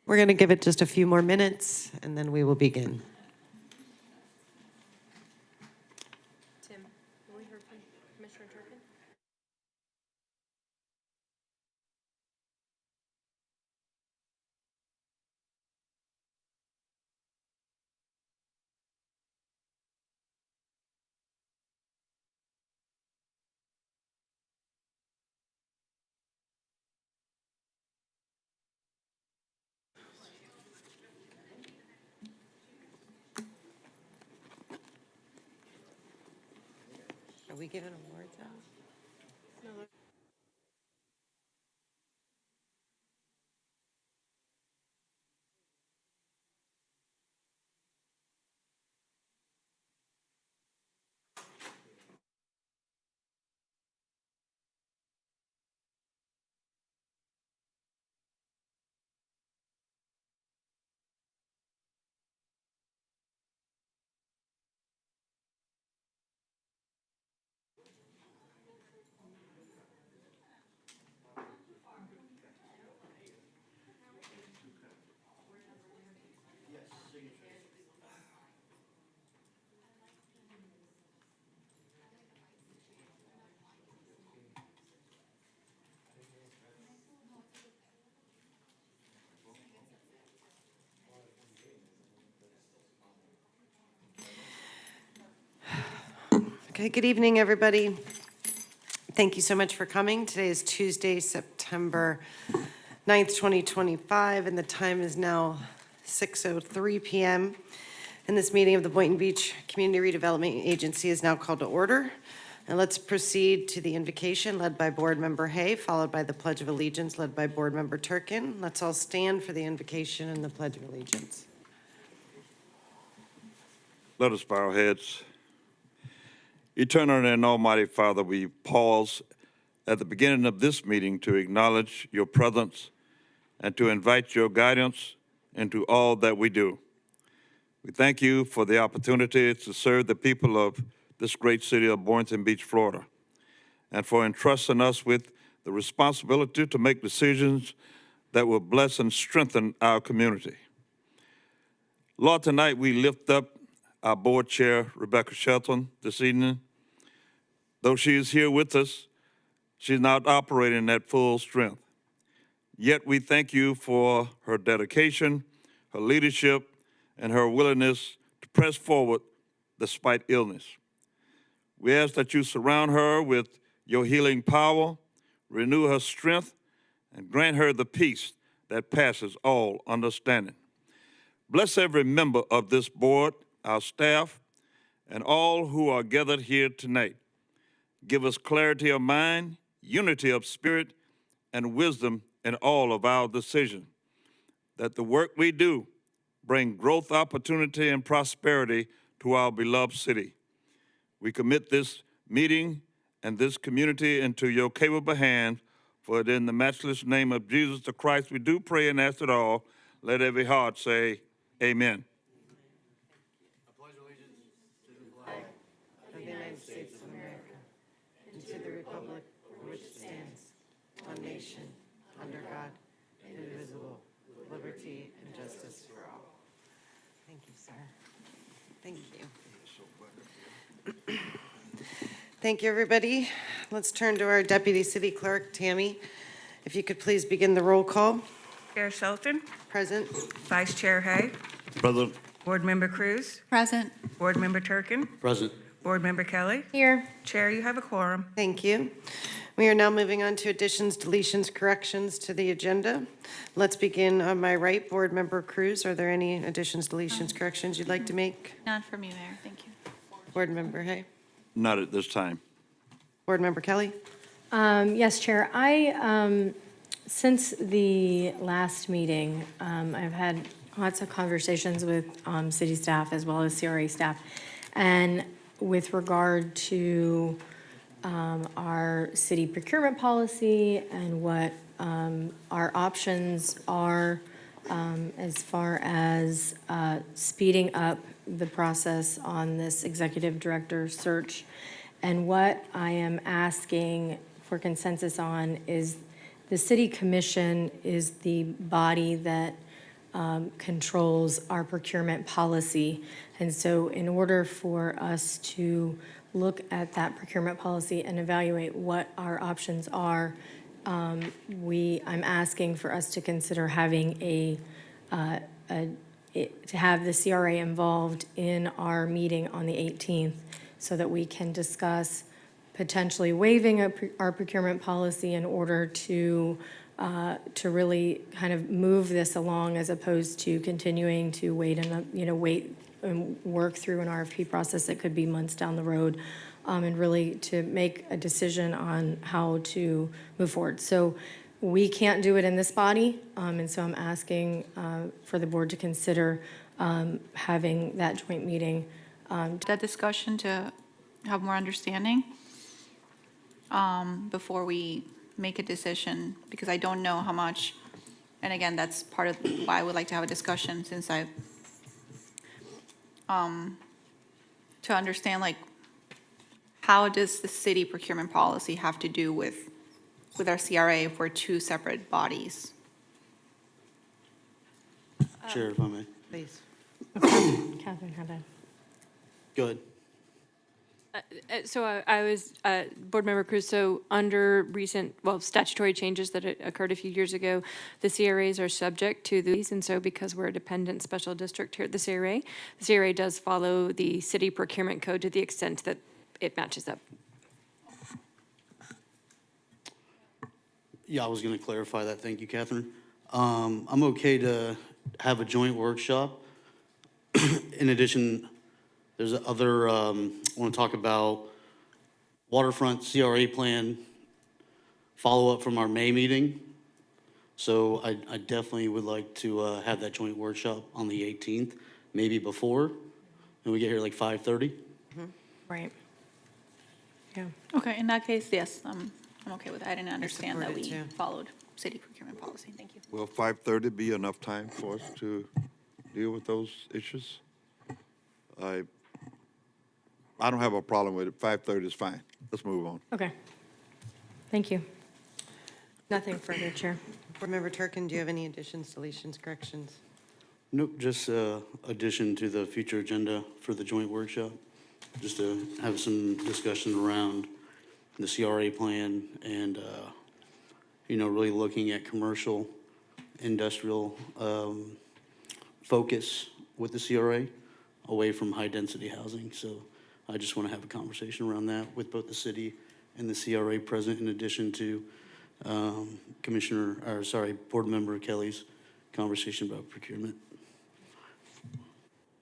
We're going to give it just a few more minutes, and then we will begin. Tim, will we hear from Commissioner Turpin? Are we giving awards out? Okay, good evening, everybody. Thank you so much for coming. Today is Tuesday, September 9th, 2025, and the time is now 6:03 p.m. And this meeting of the Boynton Beach Community Redevelopment Agency is now called to order. And let's proceed to the invocation led by Board Member Hay, followed by the Pledge of Allegiance led by Board Member Turkin. Let's all stand for the invocation and the Pledge of Allegiance. Let us bow our heads. Eternal and Almighty Father, we pause at the beginning of this meeting to acknowledge your presence and to invite your guidance into all that we do. We thank you for the opportunity to serve the people of this great city of Boynton Beach, Florida, and for entrusting us with the responsibility to make decisions that will bless and strengthen our community. Lord, tonight we lift up our board chair, Rebecca Shelton, this evening. Though she is here with us, she's not operating at full strength. Yet we thank you for her dedication, her leadership, and her willingness to press forward despite illness. We ask that you surround her with your healing power, renew her strength, and grant her the peace that passes all understanding. Bless every member of this board, our staff, and all who are gathered here tonight. Give us clarity of mind, unity of spirit, and wisdom in all of our decisions, that the work we do bring growth, opportunity, and prosperity to our beloved city. We commit this meeting and this community into your capable hands, for it in the matchless name of Jesus the Christ we do pray and ask it all. Let every heart say, Amen. I pledge allegiance to the flag of the United States of America and to the republic for which it stands, one nation, under God, indivisible, with liberty and justice for all. Thank you, sir. Thank you. Thank you, everybody. Let's turn to our Deputy City Clerk, Tammy. If you could please begin the roll call. Chair Shelton, Present. Vice Chair Hay, Present. Board Member Cruz, Present. Board Member Turkin, Present. Board Member Kelly. Here. Chair, you have a quorum. Thank you. We are now moving on to additions, deletions, corrections to the agenda. Let's begin on my right. Board Member Cruz, are there any additions, deletions, corrections you'd like to make? None for me, Mayor. Thank you. Board Member Hay. Not at this time. Board Member Kelly. Yes, Chair. Since the last meeting, I've had lots of conversations with city staff as well as CRA staff. And with regard to our city procurement policy and what our options are as far as speeding up the process on this executive director search. And what I am asking for consensus on is the city commission is the body that controls our procurement policy. And so in order for us to look at that procurement policy and evaluate what our options are, I'm asking for us to consider having to have the CRA involved in our meeting on the 18th so that we can discuss potentially waiving our procurement policy in order to really kind of move this along as opposed to continuing to wait and work through an RFP process that could be months down the road, and really to make a decision on how to move forward. So we can't do it in this body, and so I'm asking for the board to consider having that joint meeting. That discussion to have more understanding before we make a decision, because I don't know how much, and again, that's part of why I would like to have a discussion, since to understand, like, how does the city procurement policy have to do with our CRA if we're two separate bodies? Chair, if I may. Please. Catherine, how about? Go ahead. So I was, Board Member Cruz, so under recent, statutory changes that occurred a few years ago, the CRAs are subject to these, and so because we're a dependent special district here at the CRA does follow the city procurement code to the extent that it matches up. Yeah, I was going to clarify that. Thank you, Catherine. I'm okay to have a joint workshop. In addition, there's other, I want to talk about waterfront CRA plan, follow-up from our May meeting. So I definitely would like to have that joint workshop on the 18th, maybe before, and we get here like 5:30. Right. Yeah. Okay, in that case, yes, I'm okay with that. I didn't understand that support we it, too. followed city procurement policy. Thank you. Will 5:30 be enough time for us to deal with those issues? I don't have a problem with it. 5:30 is fine. Let's move on. Okay. Thank you. Nothing further, Chair. Board Member Turkin, do you have any additions, deletions, corrections? Nope, just addition to the future agenda for the joint workshop, just to have some discussion around the CRA plan and, really looking at commercial, industrial focus with the CRA away from high-density housing. So I just want to have a conversation around that with both the city and the CRA present, in addition to Board Member Kelly's conversation about procurement.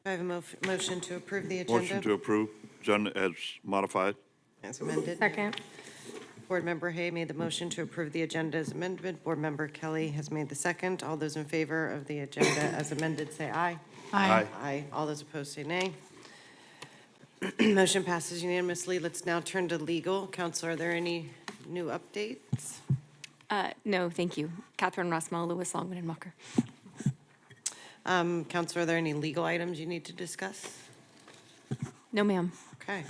I have a motion to approve the agenda. Motion to approve, agenda as modified. As amended. Second. Board Member Hay made the motion to approve the agenda as amended. Board Member Kelly has made the second. All those in favor of the agenda as amended, say aye. Aye. Aye. All those opposed, say nay. Motion passes unanimously. Let's now turn to legal. Counselor, are there any new updates? No, thank you. Catherine Rossmall, Lewis, Longman, and Walker. Counselor, are there any legal items you need to discuss? No, ma'am. Okay.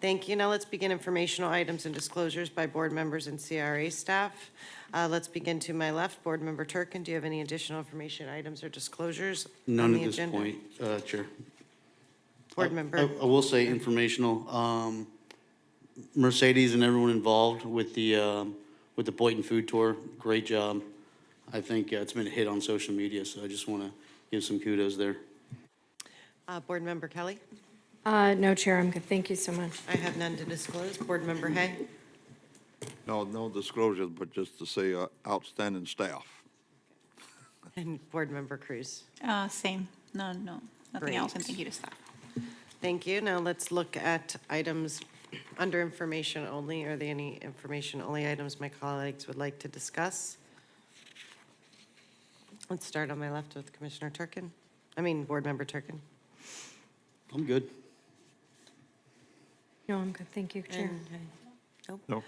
Thank you. Now let's begin informational items and disclosures by board members and CRA staff. Let's begin to my left. Board Member Turkin, do you have any additional information items or disclosures on None the at this agenda? point, Chair. Board Member. I will say informational. Mercedes and everyone involved with the Boynton food tour, great job. I think it's been a hit on social media, so I just want to give some kudos there. Board Member Kelly? No, Chair, I'm good. Thank you so much. I have none to disclose. Board Member Hay? No disclosures, but just to say outstanding staff. And Board Member Cruz? Same. No, nothing else, and Great. thank you to staff. Thank you. Now let's look at items under information only. Are there any information only items my colleagues would like to discuss? Let's start on my left with Commissioner Turkin. Board Member Turkin. I'm good. No, I'm good. Thank you, Chair. And Hay? Nope. No,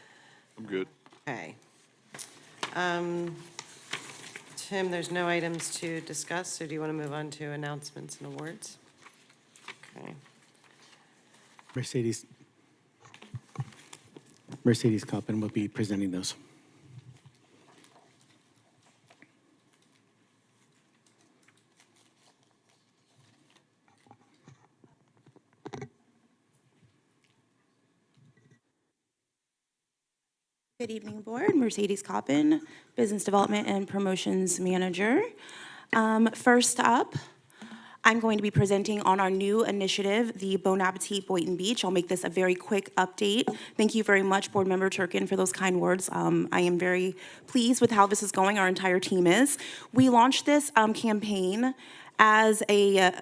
I'm good. Okay. Tim, there's no items to discuss, so do you want to move on to announcements and awards? Okay. Mercedes Coppin will be presenting those. Good evening, Board. Mercedes Coppin, Business Development and Promotions Manager. First up, I'm going to be presenting on our new initiative, the Bon Appetit Boynton Beach. I'll make this a very quick update. Thank you very much, Board Member Turkin, for those kind words. I am very pleased with how this is going. Our entire team is. We launched this campaign as a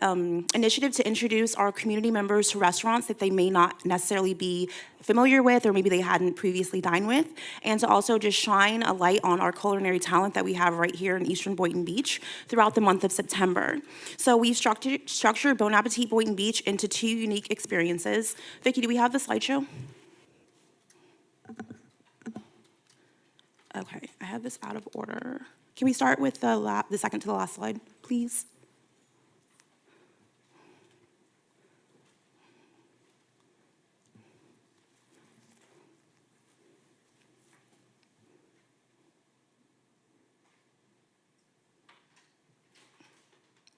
initiative to introduce our community members to restaurants that they may not necessarily be familiar with or maybe they hadn't previously dined with, and to also just shine a light on our culinary talent that we have right here in Eastern Boynton Beach throughout the month of September. So we've structured Bon Appetit Boynton Beach into 2 unique experiences. Vicki, do we have the slideshow? Okay, I have this out of order. Can we start with the second to the last slide, please?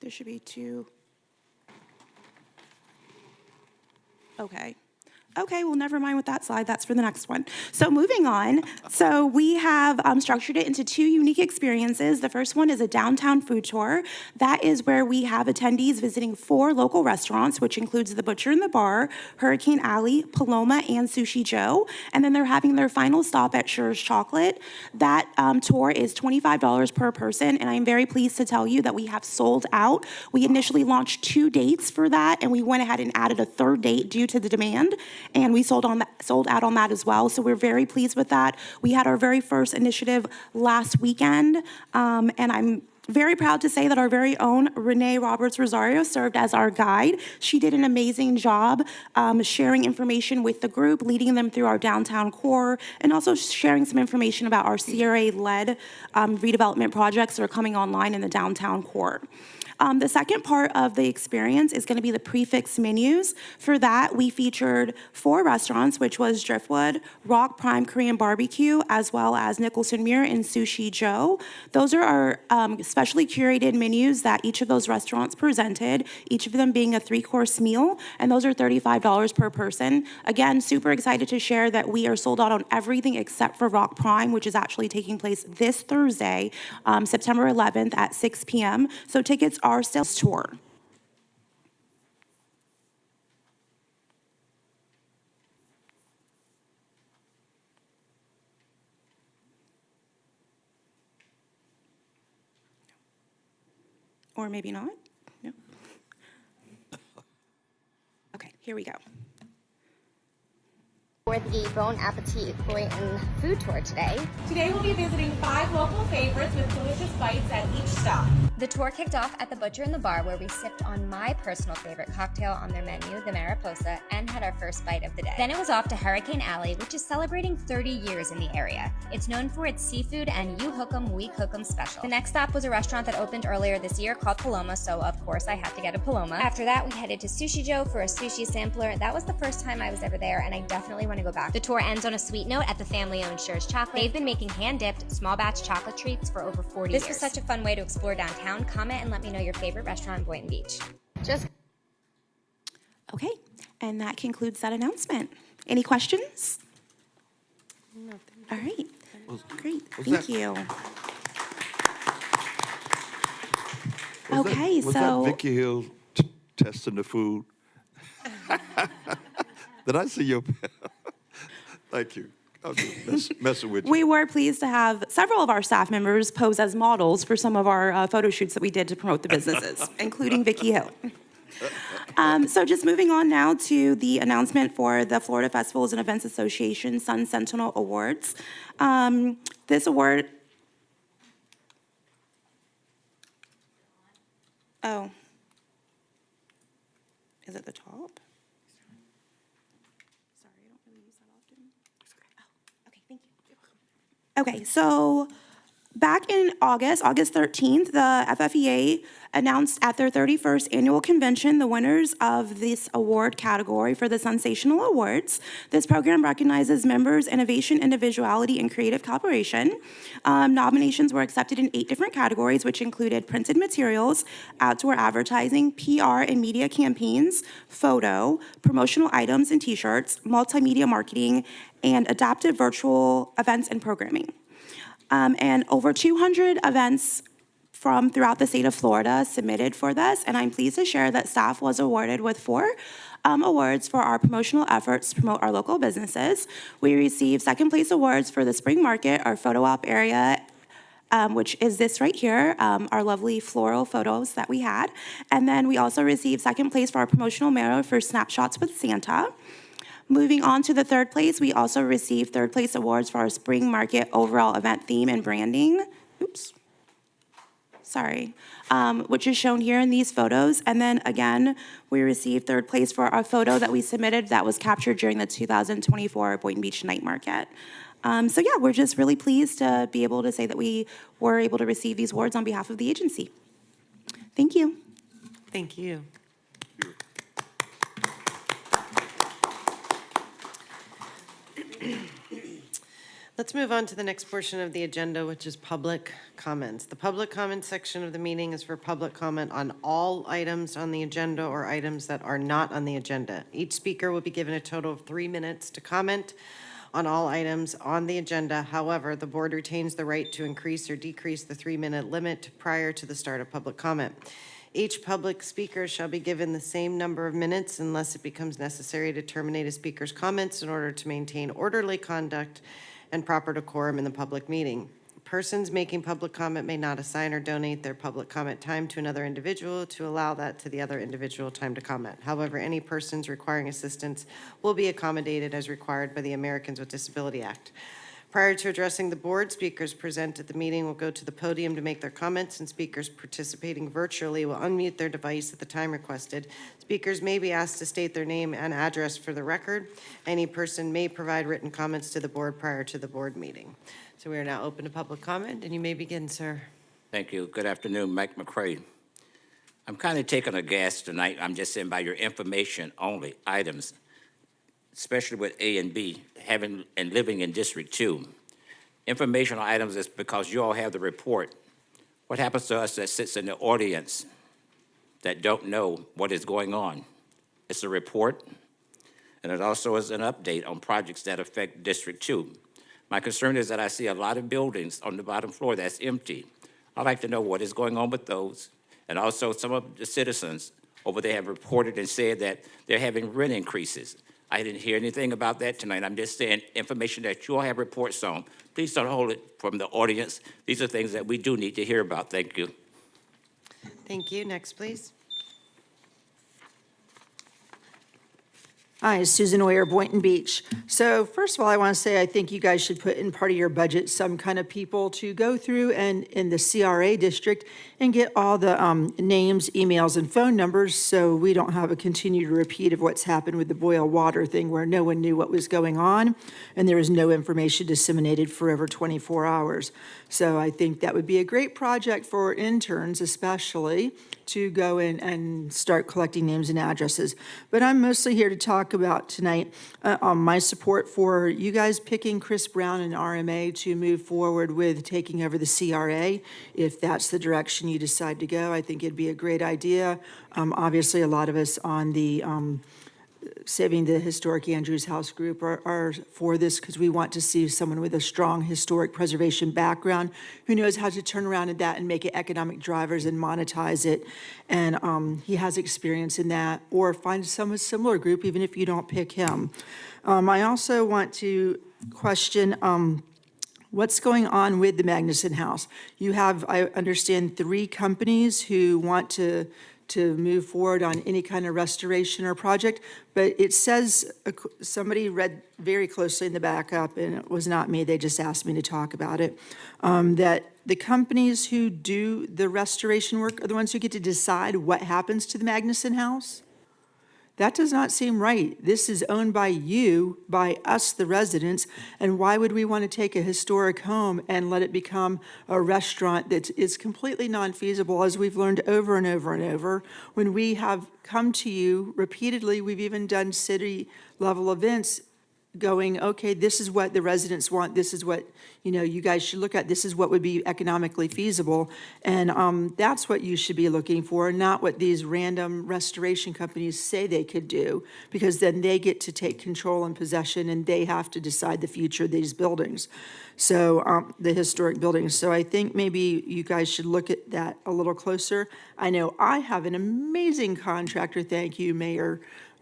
There should be 2. Okay. Okay, well, never mind with that slide. That's for the next one. So moving on. So we have structured it into 2 unique experiences. The first one is a downtown food tour. That is where we have attendees visiting 4 local restaurants, which includes The Butcher and the Bar, Hurricane Alley, Paloma, and Sushi Joe. And then they're having their final stop at Schur's Chocolate. That tour is $25 per person, and I'm very pleased to tell you that we have sold out. We initially launched 2 dates for that, and we went ahead and added a 3rd date due to the demand. And we sold out on that as well. So we're very pleased with that. We had our very first initiative last weekend, and I'm very proud to say that our very own Renee Roberts Rosario served as our guide. She did an amazing job sharing information with the group, leading them through our downtown core, and also sharing some information about our CRA-led redevelopment projects that are coming online in the downtown core. The second part of the experience is going to be the prefix menus. For that, we featured 4 restaurants, which was Driftwood, Rock Prime Korean Barbecue, as well as Nicholson Muir and Sushi Joe. Those are our specially curated menus that each of those restaurants presented, each of them being a 3-course meal, and those are $35 per person. Again, super excited to share that we are sold out on everything except for Rock Prime, which is actually taking place this Thursday, September 11th at 6 p.m. So tickets are still tour. Or maybe not. No. Okay, here we go. For the Bon Appetit Boynton food tour today. Today we'll be visiting 5 local favorites with delicious bites at each stop. The tour kicked off at the Butcher and the Bar, where we sipped on my personal favorite cocktail on their menu, the Mariposa, and had our first bite of the day. Then it was off to Hurricane Alley, which is celebrating 30 years in the area. It's known for its seafood and you hook 'em, we cook 'em special. The next stop was a restaurant that opened earlier this year called Paloma, so of course I had to get a Paloma. After that, we headed to Sushi Joe for a sushi sampler. That was the first time I was ever there, and I definitely want to go back. The tour ends on a sweet note at the family-owned Schur's Chocolate. They've been making hand-dipped, small-batch chocolate treats for over 40 years. This was such a fun way to explore downtown. Comment and let me know your favorite restaurant in Boynton Beach. Okay, and that concludes that announcement. Any questions? All right, great, thank you. Okay, was so. that Vicky Hill testing the food? Did I see your? Thank you. I'm just messing with you. We were pleased to have several of our staff members pose as models for some of our photo shoots that we did to promote the businesses, including Vicky Hill. So just moving on now to the announcement for the Florida Festivals and Events Association Sun Sentinel Awards. This award. Oh. Is it the top? Sorry, I don't really use that often. Oh, okay, thank you. Okay, so Back in August 13th, the FFEA announced at their 31st annual convention the winners of this award category for the Sensational Awards. This program recognizes members' innovation, individuality, and creative collaboration. Nominations were accepted in 8 different categories, which included printed materials, outdoor advertising, PR and media campaigns, photo, promotional items and t-shirts, multimedia marketing, and adaptive virtual events and programming. And over 200 events from throughout the state of Florida submitted for this, and I'm pleased to share that staff was awarded with 4 awards for our promotional efforts to promote our local businesses. We received second place awards for the Spring Market, our photo op area, which is this right here, our lovely floral photos that we had. And then we also received second place for our promotional mural for Snapshots with Santa. Moving on to the third place, we also received third place awards for our Spring Market overall event theme and branding. Oops. Sorry. Which is shown here in these photos. And then again, we received third place for our photo that we submitted that was captured during the 2024 Boynton Beach Night Market. So yeah, we're just really pleased to be able to say that we were able to receive these awards on behalf of the agency. Thank you. Thank you. Let's move on to the next portion of the agenda, which is public comments. The public comment section of the meeting is for public comment on all items on the agenda or items that are not on the agenda. Each speaker will be given a total of 3 minutes to comment on all items on the agenda. However, the board retains the right to increase or decrease the 3-minute limit prior to the start of public comment. Each public speaker shall be given the same number of minutes unless it becomes necessary to terminate a speaker's comments in order to maintain orderly conduct and proper decorum in the public meeting. Persons making public comment may not assign or donate their public comment time to another individual to allow that to the other individual time to comment. However, any persons requiring assistance will be accommodated as required by the Americans with Disability Act. Prior to addressing the board, speakers present at the meeting will go to the podium to make their comments, and speakers participating virtually will unmute their device at the time requested. Speakers may be asked to state their name and address for the record. Any person may provide written comments to the board prior to the board meeting. So we are now open to public comment, and you may begin, sir. Thank you. Good afternoon, Mike McCray. I'm kind of taking a guess tonight. I'm just saying by your information only items, especially with A and B, having and living in District 2. Informational items is because you all have the report. What happens to us that sits in the audience that don't know what is going on? It's a report, and it also is an update on projects that affect District 2. My concern is that I see a lot of buildings on the bottom floor that's empty. I'd like to know what is going on with those. And also some of the citizens over there have reported and said that they're having rent increases. I didn't hear anything about that tonight. I'm just saying information that you all have reports on. Please don't hold it from the audience. These are things that we do need to hear about. Thank you. Thank you. Next, please. Hi, Susan Oyer, Boynton Beach. So first of all, I want to say I think you guys should put in part of your budget some kind of people to go through and in the CRA district and get all the names, emails, and phone numbers so we don't have a continued repeat of what's happened with the boil water thing where no one knew what was going on and there was no information disseminated for over 24 hours. So I think that would be a great project for interns especially to go in and start collecting names and addresses. But I'm mostly here to talk about tonight my support for you guys picking Chris Brown and RMA to move forward with taking over the CRA. If that's the direction you decide to go, I think it'd be a great idea. Obviously, a lot of us on the Saving the Historic Andrews House group are for this because we want to see someone with a strong historic preservation background who knows how to turn around at that and make it economic drivers and monetize it. And he has experience in that, or find some similar group even if you don't pick him. I also want to question what's going on with the Magnuson House. You have, I understand, 3 companies who want to move forward on any kind of restoration or project, but it says, somebody read very closely in the backup, and it was not me, they just asked me to talk about it, that the companies who do the restoration work are the ones who get to decide what happens to the Magnuson House. That does not seem right. This is owned by you, by us, the residents, and why would we want to take a historic home and let it become a restaurant that is completely non-feasible, as we've learned over and over and over? When we have come to you repeatedly, we've even done city-level events going, okay, this is what the residents want, this is what, you guys should look at, this is what would be economically feasible. And that's what you should be looking for, not what these random restoration companies say they could do, because then they get to take control and possession, and they have to decide the future of these buildings. So, the historic buildings. So I think maybe you guys should look at that a little closer. I know I have an amazing contractor, thank you, Mayor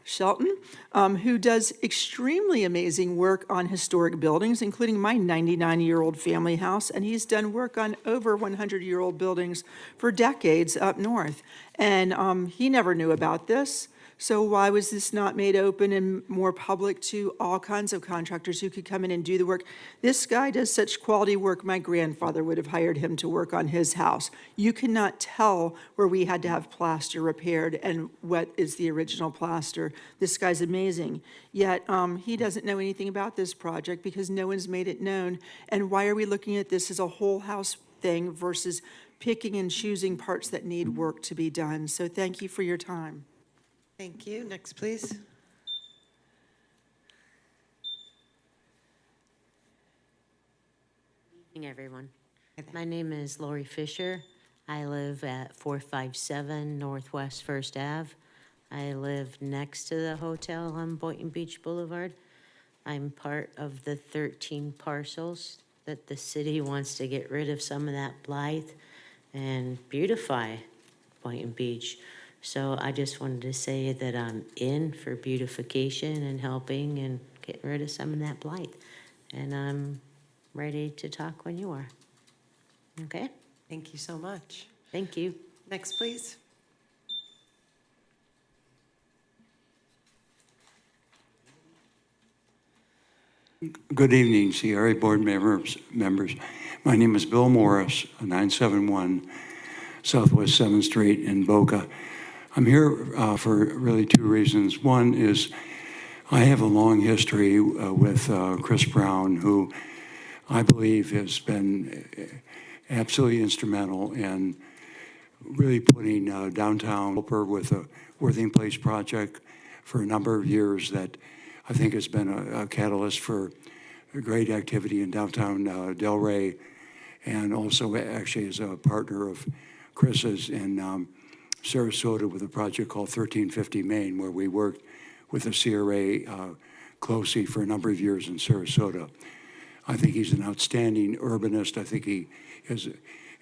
Shelton, who does extremely amazing work on historic buildings, including my 99-year-old family house, and he's done work on over 100-year-old buildings for decades up north. And he never knew about this. So why was this not made open and more public to all kinds of contractors who could come in and do the work? This guy does such quality work, my grandfather would have hired him to work on his house. You cannot tell where we had to have plaster repaired and what is the original plaster. This guy's amazing. Yet he doesn't know anything about this project because no one's made it known. And why are we looking at this as a whole house thing versus picking and choosing parts that need work to be done? So thank you for your time. Thank you. Next, please. Good evening, everyone. My name is Lori Fisher. I live at 457 Northwest First Ave. I live next to the hotel on Boynton Beach Boulevard. I'm part of the 13 parcels that the city wants to get rid of some of that blight and beautify Boynton Beach. So I just wanted to say that I'm in for beautification and helping and getting rid of some of that blight. And I'm ready to talk when you are. Okay? Thank you so much. Thank you. Next, please. Good evening, CRA board members. My name is Bill Morris, 971 Southwest 7th Street in Boca. I'm here for really two reasons. One is I have a long history with Chris Brown, who I believe has been absolutely instrumental in really putting downtown with a Worthing Place project for a number of years that I think has been a catalyst for a great activity in downtown Delray, and also actually as a partner of Chris's in Sarasota with a project called 1350 Main, where we worked with the CRA closely for a number of years in Sarasota. I think he's an outstanding urbanist. I think he is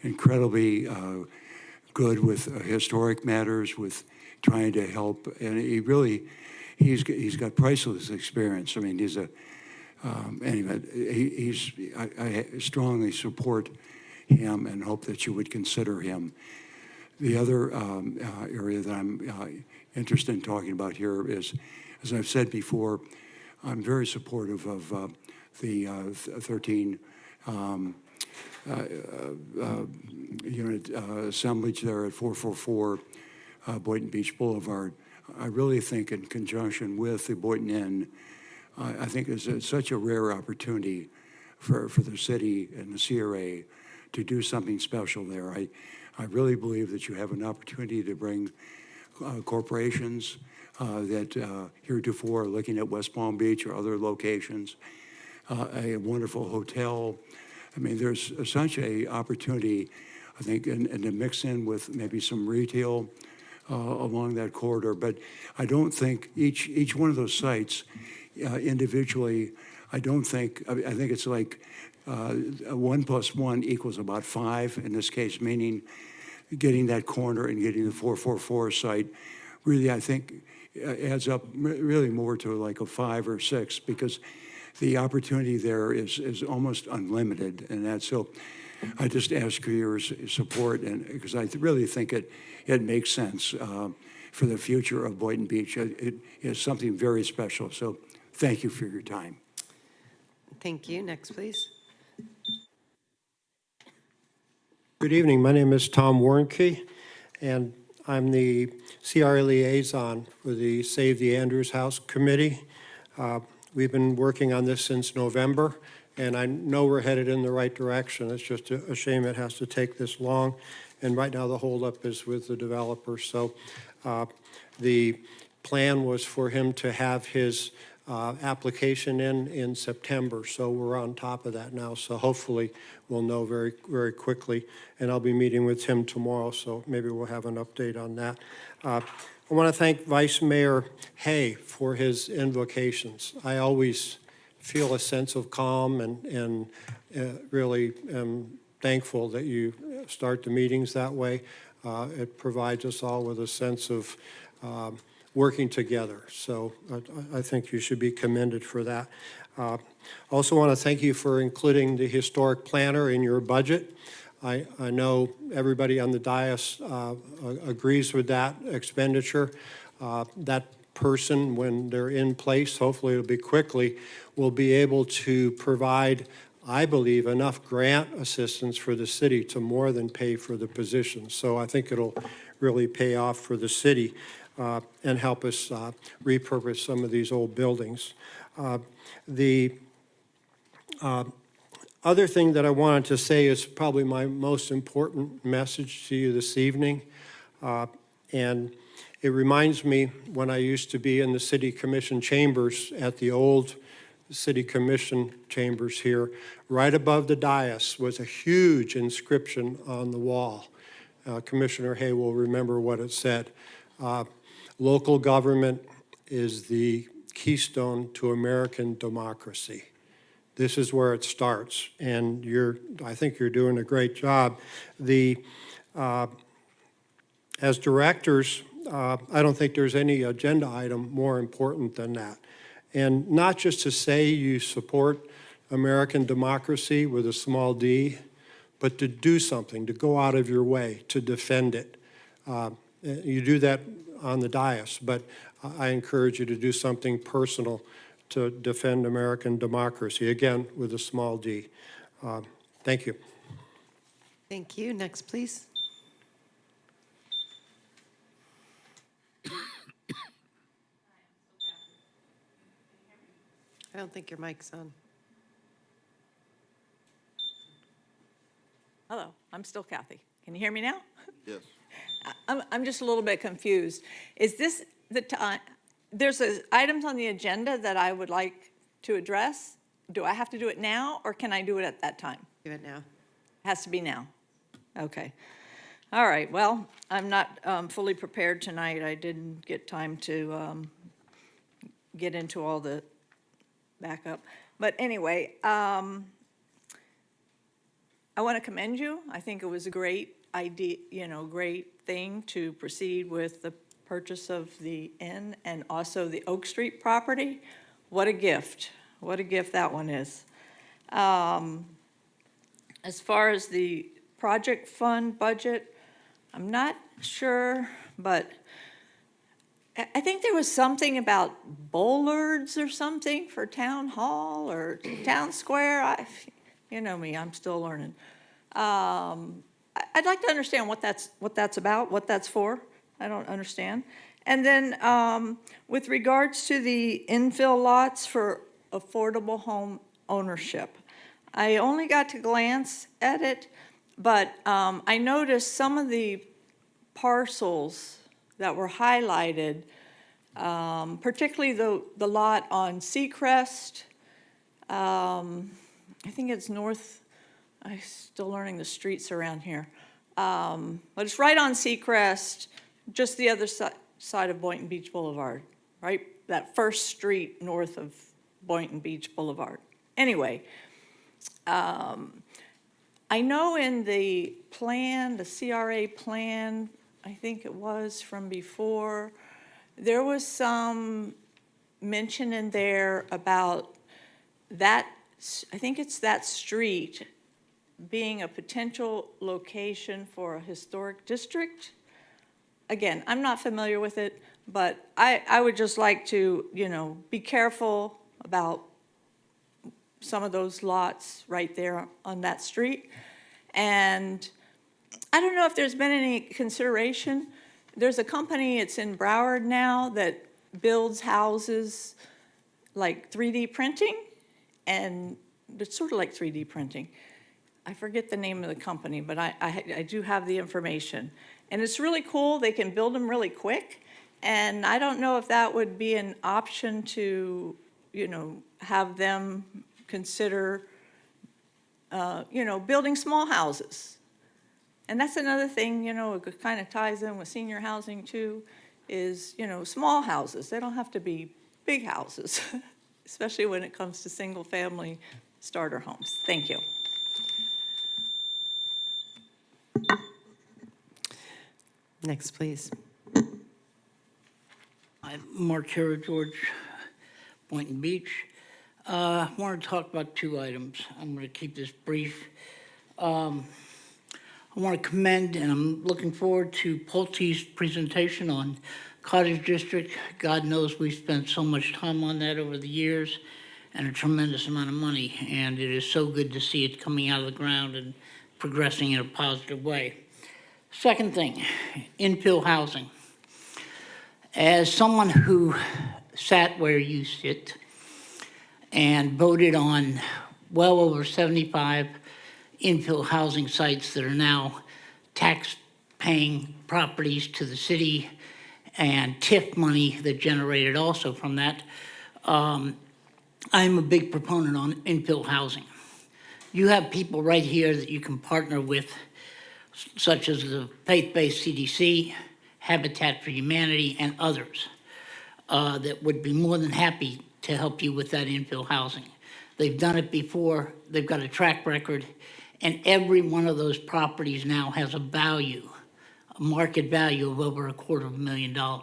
incredibly good with historic matters, with trying to help, and he's got priceless experience. I mean, he's a anyway. I strongly support him and hope that you would consider him. The other area that I'm interested in talking about here is, as I've said before, I'm very supportive of the 13 unit assemblage there at 444 Boynton Beach Boulevard. I really think in conjunction with the Boynton Inn, I think it's such a rare opportunity for the city and the CRA to do something special there. I really believe that you have an opportunity to bring corporations that heretofore are looking at West Palm Beach or other locations, a wonderful hotel. I mean, there's such a opportunity, I think, and to mix in with maybe some retail along that corridor. But I don't think each one of those sites individually, I think it's like 1 + 1 = about 5 in this case, meaning getting that corner and getting the 444 site really, I think, adds up really more to like a 5 or 6, because the opportunity there is almost unlimited. And that's so I just ask for your support, and because I really think it makes sense for the future of Boynton Beach. It is something very special. So thank you for your time. Thank you. Next, please. Good evening. My name is Tom Warnke, and I'm the CRA liaison for the Save the Andrews House Committee. We've been working on this since November, and I know we're headed in the right direction. It's just a shame it has to take this long. And right now, the holdup is with the developer. So the plan was for him to have his application in September. So we're on top of that now. So hopefully we'll know very, very quickly. And I'll be meeting with him tomorrow, so maybe we'll have an update on that. I want to thank Vice Mayor Hay for his invocations. I always feel a sense of calm and really am thankful that you start the meetings that way. It provides us all with a sense of working together. So I think you should be commended for that. Also want to thank you for including the historic planner in your budget. I know everybody on the dais agrees with that expenditure. That person, when they're in place, hopefully it'll be quickly, will be able to provide, I believe, enough grant assistance for the city to more than pay for the position. So I think it'll really pay off for the city and help us repurpose some of these old buildings. The other thing that I wanted to say is probably my most important message to you this evening. And it reminds me when I used to be in the City Commission chambers at the old City Commission chambers here. Right above the dais was a huge inscription on the wall. Commissioner Hay will remember what it said. Local government is the keystone to American democracy. This is where it starts, and I think you're doing a great job. As directors, I don't think there's any agenda item more important than that. And not just to say you support American democracy with a small d, but to do something, to go out of your way to defend it. You do that on the dais, but I encourage you to do something personal to defend American democracy, again, with a small d. Thank you. Thank you. Next, please. I don't think your mic's on. Hello, I'm still Kathy. Can you hear me now? Yes. I'm just a little bit confused. Is this the time? There's items on the agenda that I would like to address. Do I have to do it now, or can I do it at that time? Do it now. Has to be now. Okay. All right. Well, I'm not fully prepared tonight. I didn't get time to get into all the backup. But anyway, I want to commend you. I think it was a great idea, great thing to proceed with the purchase of the inn and also the Oak Street property. What a gift. What a gift that one is. As far as the project fund budget, I'm not sure, but I think there was something about bollards or something for town hall or town square. You know me, I'm still learning. I'd like to understand what that's about, what that's for. I don't understand. And then with regards to the infill lots for affordable home ownership, I only got to glance at it, but I noticed some of the parcels that were highlighted, particularly the lot on Seacrest. I think it's north. I'm still learning the streets around here. But it's right on Seacrest, just the other side of Boynton Beach Boulevard, right? That first street north of Boynton Beach Boulevard. Anyway, I know in the plan, the CRA plan, I think it was from before, there was some mention in there about that, I think it's that street being a potential location for a historic district. Again, I'm not familiar with it, but I would just like to, be careful about some of those lots right there on that street. And I don't know if there's been any consideration there's a company, it's in Broward now, that builds houses like 3D printing, and it's sort of like 3D printing. I forget the name of the company, but I do have the information. And it's really cool. They can build them really quick. And I don't know if that would be an option to, you know, have them consider, you know, building small houses. And that's another thing, you know, it kind of ties in with senior housing too, is, you know, small houses. They don't have to be big houses, especially when it comes to single-family starter homes. Thank you. Next, please. I'm Mark Hero George, Boynton Beach. I want to talk about two items. I'm going to keep this brief. I want to commend, and I'm looking forward to Pulte's presentation on Cottage District. God knows we've spent so much time on that over the years and a tremendous amount of money, and it is so good to see it coming out of the ground and progressing in a positive way. Second thing, infill housing. As someone who sat where you sit and voted on well over 75 infill housing sites that are now tax-paying properties to the city and TIF money that generated also from that, I'm a big proponent on infill housing. You have people right here that you can partner with, such as the faith-based CDC, Habitat for Humanity, and others that would be more than happy to help you with that infill housing. They've done it before, they've got a track record, and every one of those properties now has a value, a market value of over $250,000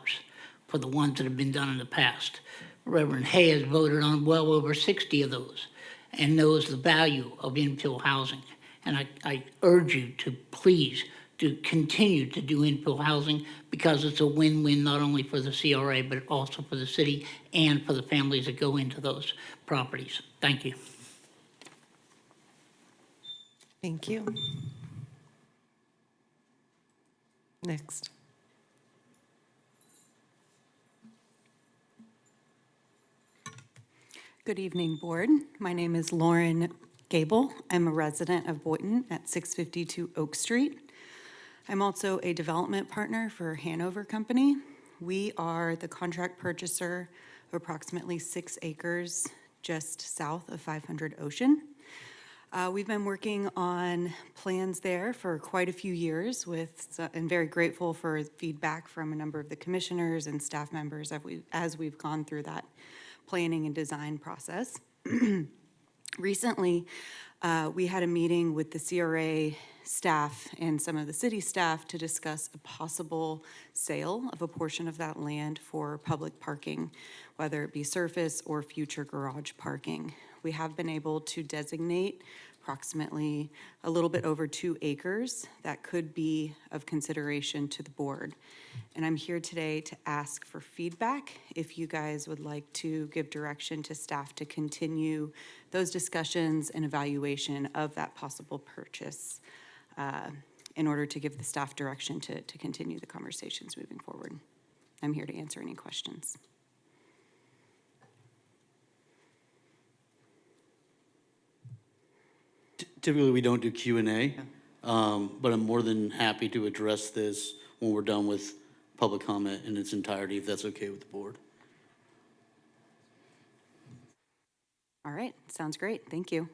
for the ones that have been done in the past. Reverend Hay has voted on well over 60 of those and knows the value of infill housing. And I urge you to please to continue to do infill housing because it's a win-win not only for the CRA, but also for the city and for the families that go into those properties. Thank you. Thank you. Next. Good evening, Board. My name is Lauren Gable. I'm a resident of Boynton at 652 Oak Street. I'm also a development partner for Hanover Company. We are the contract purchaser of approximately 6 acres just south of 500 Ocean. We've been working on plans there for quite a few years and very grateful for feedback from a number of the commissioners and staff members as we've gone through that planning and design process. Recently, we had a meeting with the CRA staff and some of the city staff to discuss a possible sale of a portion of that land for public parking, whether it be surface or future garage parking. We have been able to designate approximately a little bit over 2 acres that could be of consideration to the board. And I'm here today to ask for feedback if you guys would like to give direction to staff to continue those discussions and evaluation of that possible purchase in order to give the staff direction to continue the conversations moving forward. I'm here to answer any questions. Typically, we don't do Q&A, but I'm more than happy to address this when we're done with public comment in its entirety, if that's okay with the board. All right, sounds great. Thank you.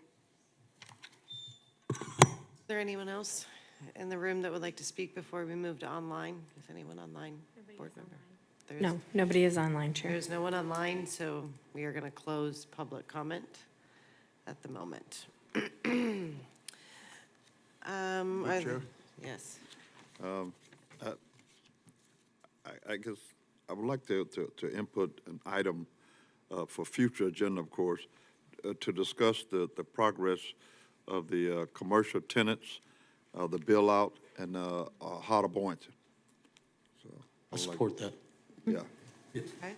Is there anyone else in the room that would like to speak before we move to online? Is anyone online? Board member? There's- No, nobody is online, Chair. There's no one online, so we are going to close public comment at the moment. Chair? Yes. I guess I would like to input an item for future agenda, of course, to discuss the progress of the commercial tenants, the bill out, and Heart of Boynton. So I support that. Yeah. Okay.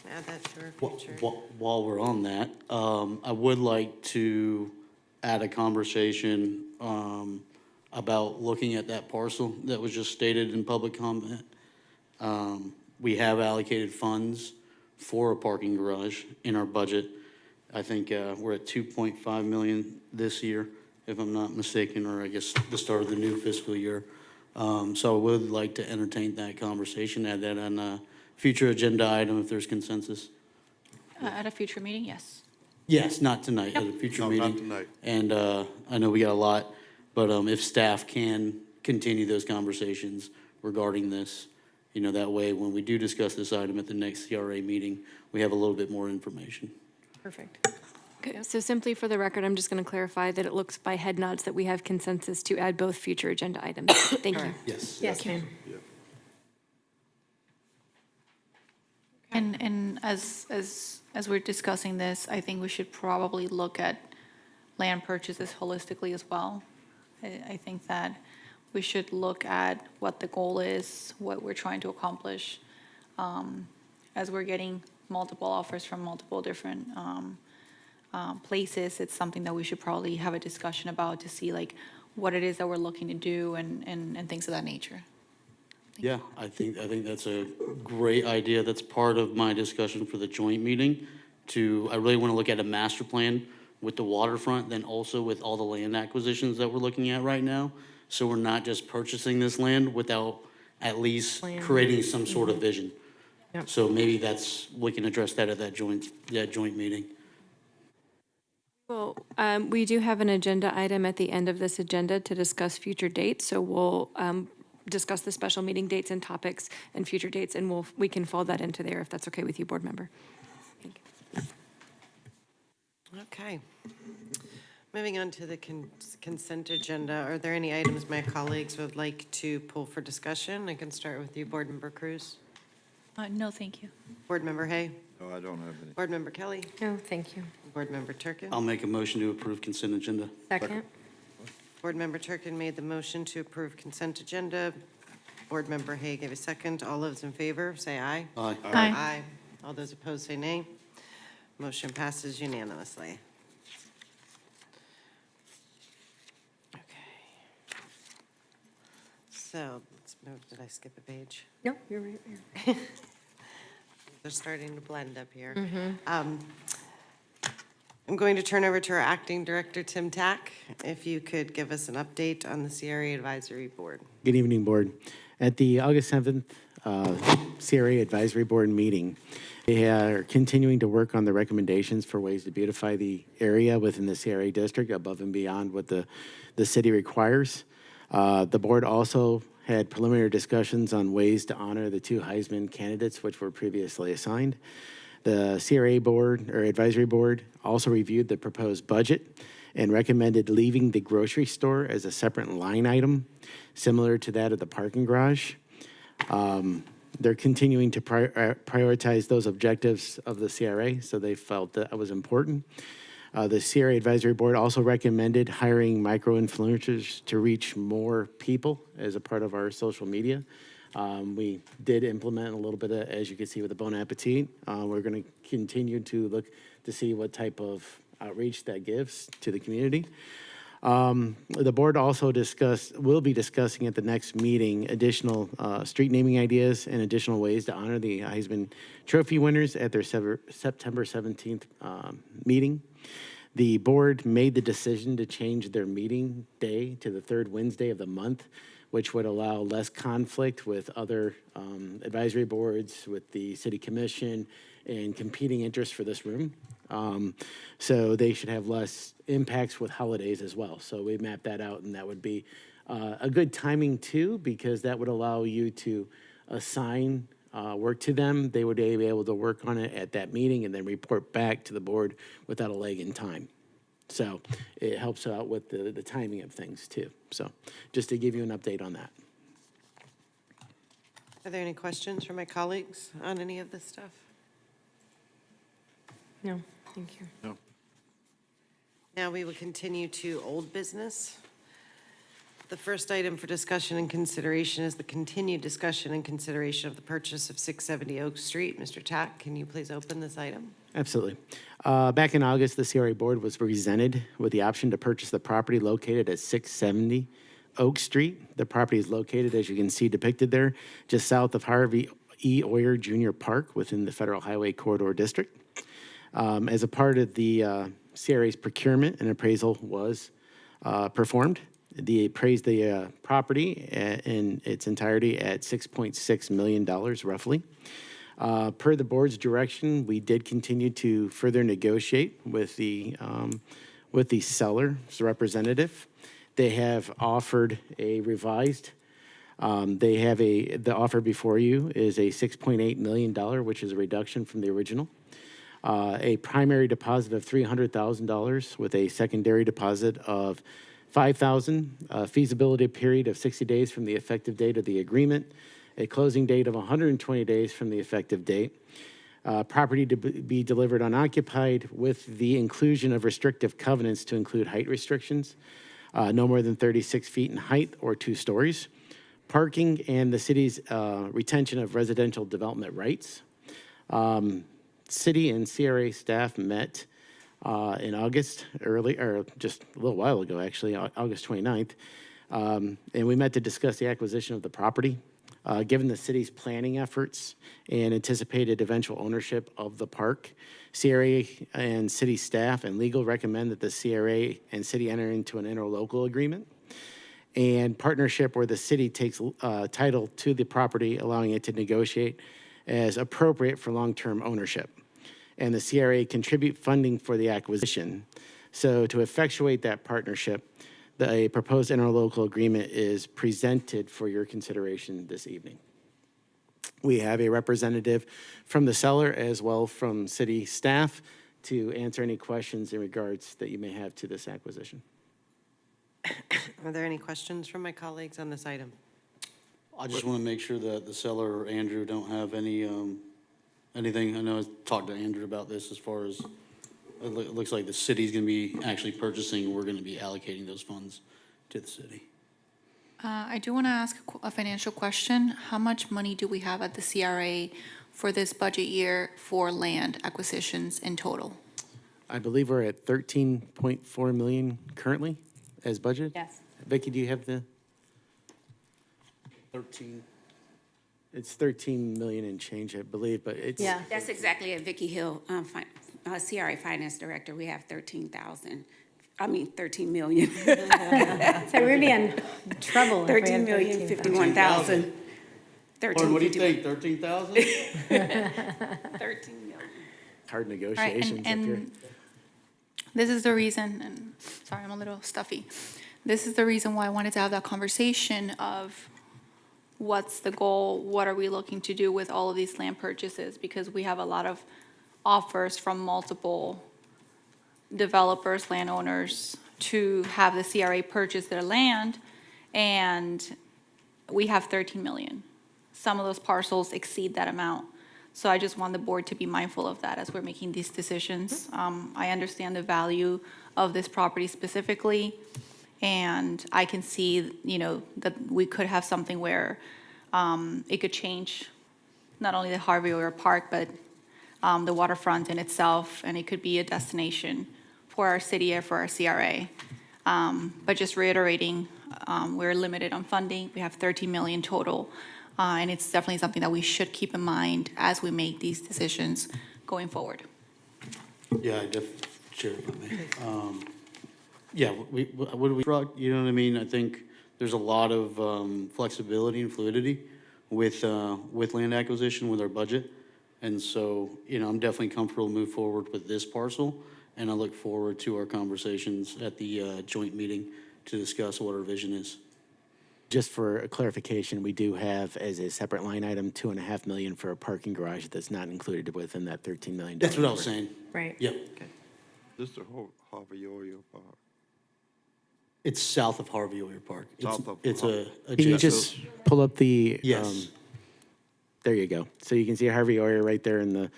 Add that to our future. While we're on that, I would like to add a conversation. about looking at that parcel that was just stated in public comment. We have allocated funds for a parking garage in our budget. I think we're at 2.5 million this year, if I'm not mistaken, or I guess the start of the new fiscal year. So I would like to entertain that conversation, add that on a future agenda item if there's consensus. At a future meeting, yes. Yes, not tonight, at a future No, meeting. not tonight. And I know we got a lot, but if staff can continue those conversations regarding this, you know, that way, when we do discuss this item at the next CRA meeting, we have a little bit more information. Perfect. Okay, so simply for the record, I'm just going to clarify that it looks by head nods that we have consensus to add both future agenda items. Thank you. Yes. Yes, ma'am. And as we're discussing this, I think we should probably look at land purchases holistically as well. I think that we should look at what the goal is, what we're trying to accomplish. As we're getting multiple offers from multiple different places, it's something that we should probably have a discussion about to see like what it is that we're looking to do and things of that nature. Yeah, I think that's a great idea. That's part of my discussion for the joint meeting. I really want to look at a master plan with the waterfront, then also with all the land acquisitions that we're looking at right now. So we're not just purchasing this land without at least creating some sort of vision. Yep. So maybe we can address that at that joint meeting. Well, we do have an agenda item at the end of this agenda to discuss future dates, so we'll discuss the special meeting dates and topics and future dates, and we can fold that into there if that's okay with you, board member. Thank you. Okay. Moving on to the consent agenda, are there any items my colleagues would like to pull for discussion? I can start with you, Board Member Cruz. No, thank you. Board Member Hay. No, I don't have any. Board Member Kelly. No, thank you. Board Member Turkin. I'll make a motion to approve consent agenda. Second. Board Member Turkin made the motion to approve consent agenda. Board Member Hay gave a second. All those in favor, say aye. Aye. Aye. All those opposed, say nay. Motion passes unanimously. Okay. So, let's move, did I skip a page? No, you're right there. They're starting to blend up here. I'm going to turn over to our acting director, Tim Tack. If you could give us an update on the CRA Advisory Board. Good evening, Board. At the August 7th CRA Advisory Board meeting, they are continuing to work on the recommendations for ways to beautify the area within the CRA district above and beyond what the city requires. The board also had preliminary discussions on ways to honor the 2 Heisman candidates which were previously assigned. The CRA board or advisory board also reviewed the proposed budget and recommended leaving the grocery store as a separate line item, similar to that of the parking garage. They're continuing to prioritize those objectives of the CRA, so they felt that was important. The CRA Advisory Board also recommended hiring micro-influencers to reach more people as a part of our social media. We did implement a little bit of, as you can see with the Bon Appetit. We're going to continue to look to see what type of outreach that gives to the community. The board also will be discussing at the next meeting additional street naming ideas and additional ways to honor the Heisman Trophy winners at their September 17th meeting. The board made the decision to change their meeting day to the 3rd Wednesday of the month, which would allow less conflict with other advisory boards, with the city commission, and competing interests for this room. So they should have less impacts with holidays as well. So we mapped that out, and that would be a good timing too, because that would allow you to assign work to them. They would be able to work on it at that meeting and then report back to the board without a lag in time. So it helps out with the timing of things too. So just to give you an update on that. Are there any questions from my colleagues on any of this stuff? No, thank you. No. Now we will continue to old business. The first item for discussion and consideration is the continued discussion and consideration of the purchase of 670 Oak Street. Mr. Tack, can you please open this item? Absolutely. Back in August, the CRA board was presented with the option to purchase the property located at 670 Oak Street. The property is located, as you can see depicted there, just south of Harvey E. Oyer Jr. Park within the Federal Highway Corridor District. As a part of the CRA's procurement, an appraisal was performed. They appraised the property in its entirety at $6.6 million roughly. Per the board's direction, we did continue to further negotiate with the seller's representative. They have offered a revised. The offer before you is a $6.8 million, which is a reduction from the original. A primary deposit of $300,000 with a secondary deposit of $5,000, a feasibility period of 60 days from the effective date of the agreement, a closing date of 120 days from the effective date, property to be delivered unoccupied with the inclusion of restrictive covenants to include height restrictions, no more than 36 feet in height or 2 stories, parking, and the city's retention of residential development rights. City and CRA staff met in August, just a little while ago, actually, August 29th. And we met to discuss the acquisition of the property. Given the city's planning efforts and anticipated eventual ownership of the park, CRA and city staff and legal recommend that the CRA and city enter into an interlocal agreement and partnership where the city takes title to the property, allowing it to negotiate as appropriate for long-term ownership. And the CRA contribute funding for the acquisition. So to effectuate that partnership, a proposed interlocal agreement is presented for your consideration this evening. We have a representative from the seller as well from city staff to answer any questions in regards that you may have to this acquisition. Are there any questions from my colleagues on this item? I just want to make sure that the seller or Andrew don't have any, anything. I know I talked to Andrew about this as far as, it looks like the city's going to be actually purchasing, we're going to be allocating those funds to the city. I do want to ask a financial question. How much money do we have at the CRA for this budget year for land acquisitions in total? I believe we're at 13.4 million currently as budget. Yes. Vicki, do you have the? 13. It's 13 million and change, I believe, but it's. Yeah. That's exactly at Vicki Hill, CRA Finance Director. We have 13 million. So we're be in trouble if we had 13,051,000. Lauren, what do you think, 13,000? 13 million. Hard All right, negotiations up here. and this is the reason, and sorry, I'm a little stuffy. This is the reason why I wanted to have that conversation of what's the goal, what are we looking to do with all of these land purchases? Because we have a lot of offers from multiple developers, landowners, to have the CRA purchase their land, and we have 13 million. Some of those parcels exceed that amount. So I just want the board to be mindful of that as we're making these decisions. I understand the value of this property specifically, and I can see, that we could have something where it could change not only the Harvey Oyer Park, but the waterfront in itself, and it could be a destination for our city or for our CRA. But just reiterating, we're limited on funding. We have 13 million total, and it's definitely something that we should keep in mind as we make these decisions going forward. Yeah, I definitely, sure. Yeah, what do we, you know what I mean? I think there's a lot of flexibility and fluidity with land acquisition, with our budget. And so, I'm definitely comfortable to move forward with this parcel. And I look forward to our conversations at the joint meeting to discuss what our vision is. Just for a clarification, we do have as a separate line item, 2.5 million for a parking garage that's not included within that 13 million. That's what I was saying. Right. Yep. This is the Harvey Oyer Park. It's south of Harvey Oyer Park. It's a. Can you just pull up the? Yes. There you go. So you can see Harvey Oyer right there in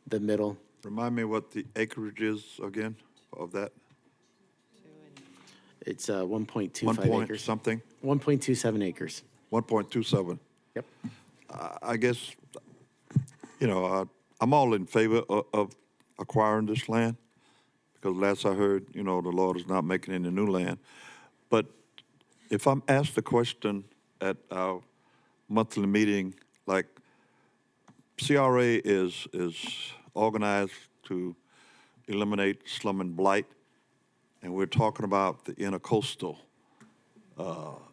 the middle. Remind me what the acreage is again of that? It's 1.25 1 point acres. something? 1.27 acres. 1.27. Yep. I guess, I'm all in favor of acquiring this land because last I heard, the Lord is not making any new land. But if I'm asked a question at our monthly meeting, like CRA is organized to eliminate slum and blight, and we're talking about the intercoastal.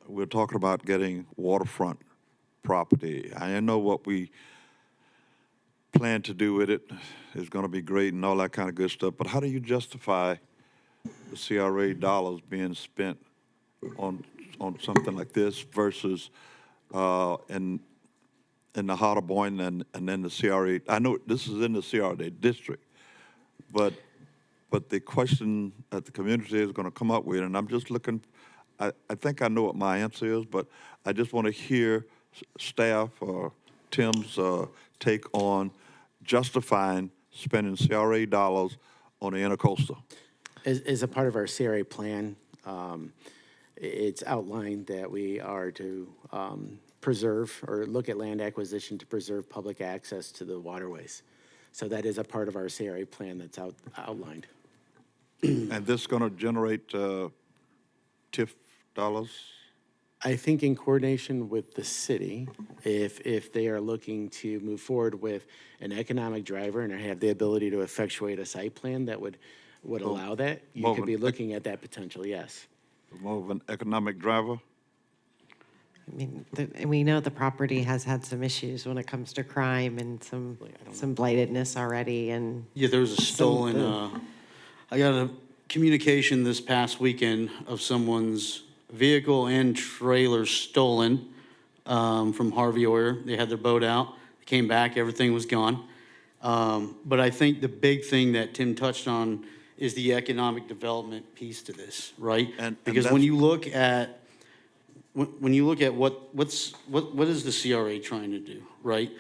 We're talking about getting waterfront property. I know what we plan to do with it is going to be great and all that kind of good stuff, but how do you justify the CRA dollars being spent on something like this versus in the heart of Boynton and then the CRA? I know this is in the CRA district, but the question that the community is going to come up with, and I'm just looking, I think I know what my answer is, but I just want to hear staff or Tim's take on justifying spending CRA dollars on the intercoastal. As a part of our CRA plan, it's outlined that we are to preserve or look at land acquisition to preserve public access to the waterways. So that is a part of our CRA plan that's outlined. And this going to generate TIF dollars? I think in coordination with the city, if they are looking to move forward with an economic driver and have the ability to effectuate a site plan that would allow that, you could be looking at that potential, yes. More of an economic driver? I mean, we know the property has had some issues when it comes to crime and some blightedness already, and Yeah, there was a stolen, I got a communication this past weekend of someone's vehicle and trailer stolen from Harvey Oyer. They had their boat out, they came back, everything was gone. But I think the big thing that Tim touched on is the economic development piece to this, right? Because when you look at what is the CRA trying to do, right?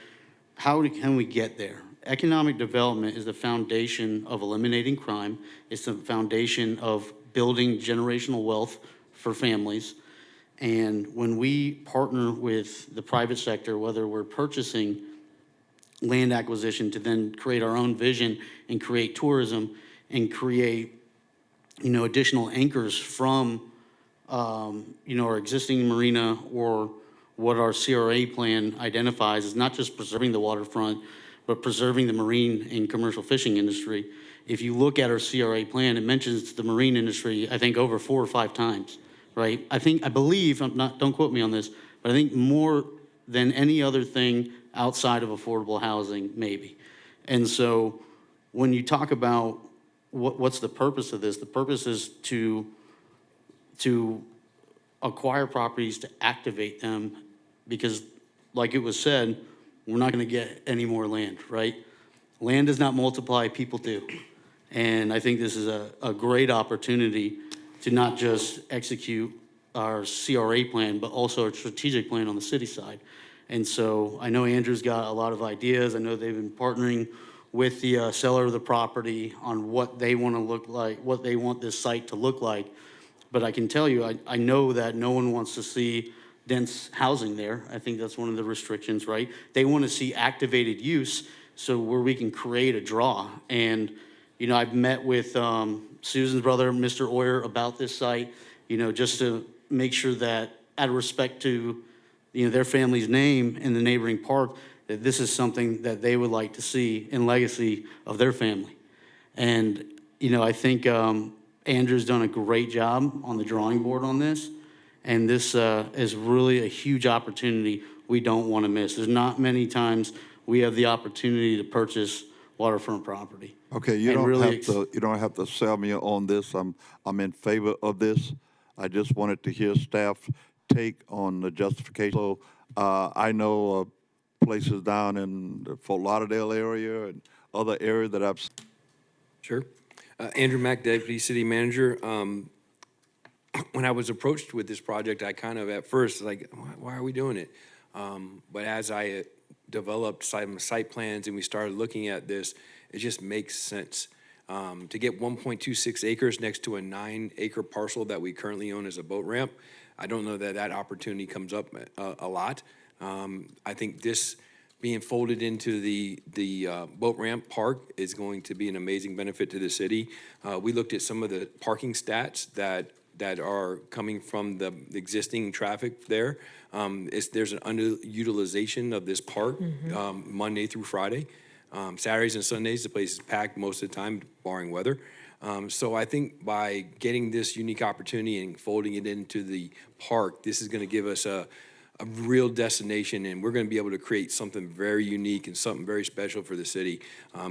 How can we get there? Economic development is the foundation of eliminating crime. It's the foundation of building generational wealth for families. And when we partner with the private sector, whether we're purchasing land acquisition to then create our own vision and create tourism and create, additional anchors from, our existing marina or what our CRA plan identifies is not just preserving the waterfront, but preserving the marine and commercial fishing industry. If you look at our CRA plan, it mentions the marine industry, I think, over 4 or 5 times, right? I believe, don't quote me on this, but I think more than any other thing outside of affordable housing, maybe. And so when you talk about what's the purpose of this, the purpose is to acquire properties, to activate them, because like it was said, we're not going to get any more land, right? Land does not multiply, people do. And I think this is a great opportunity to not just execute our CRA plan, but also our strategic plan on the city side. And so I know Andrew's got a lot of ideas. I know they've been partnering with the seller of the property on what they want to look like, what they want this site to look like. But I can tell you, I know that no one wants to see dense housing there. I think that's one of the restrictions, right? They want to see activated use, so where we can create a draw. And, I've met with Susan's brother, Mr. Oyer, about this site, just to make sure that out of respect to, their family's name in the neighboring park, that this is something that they would like to see in legacy of their family. And, I think Andrew's done a great job on the drawing board on this. And this is really a huge opportunity we don't want to miss. There's not many times we have the opportunity to purchase waterfront property. Okay, you don't have to sell me on this. I'm in favor of this. I just wanted to hear staff take on the justification. So I know places down in the Fort Lauderdale area and other areas that I've. Sure. Andrew Mack, Deputy City Manager. When I was approached with this project, I kind of at first like, why are we doing it? But as I developed site plans and we started looking at this, it just makes sense. To get 1.26 acres next to a 9-acre parcel that we currently own as a boat ramp, I don't know that opportunity comes up a lot. I think this being folded into the boat ramp park is going to be an amazing benefit to the city. We looked at some of the parking stats that that are coming from the existing traffic there. There's an underutilization of this park Monday through Friday. Saturdays and Sundays, the place is packed most of the time, barring weather. So I think by getting this unique opportunity and folding it into the park, this is going to give us a real destination, and we're going to be able to create something very unique and something very special for the city.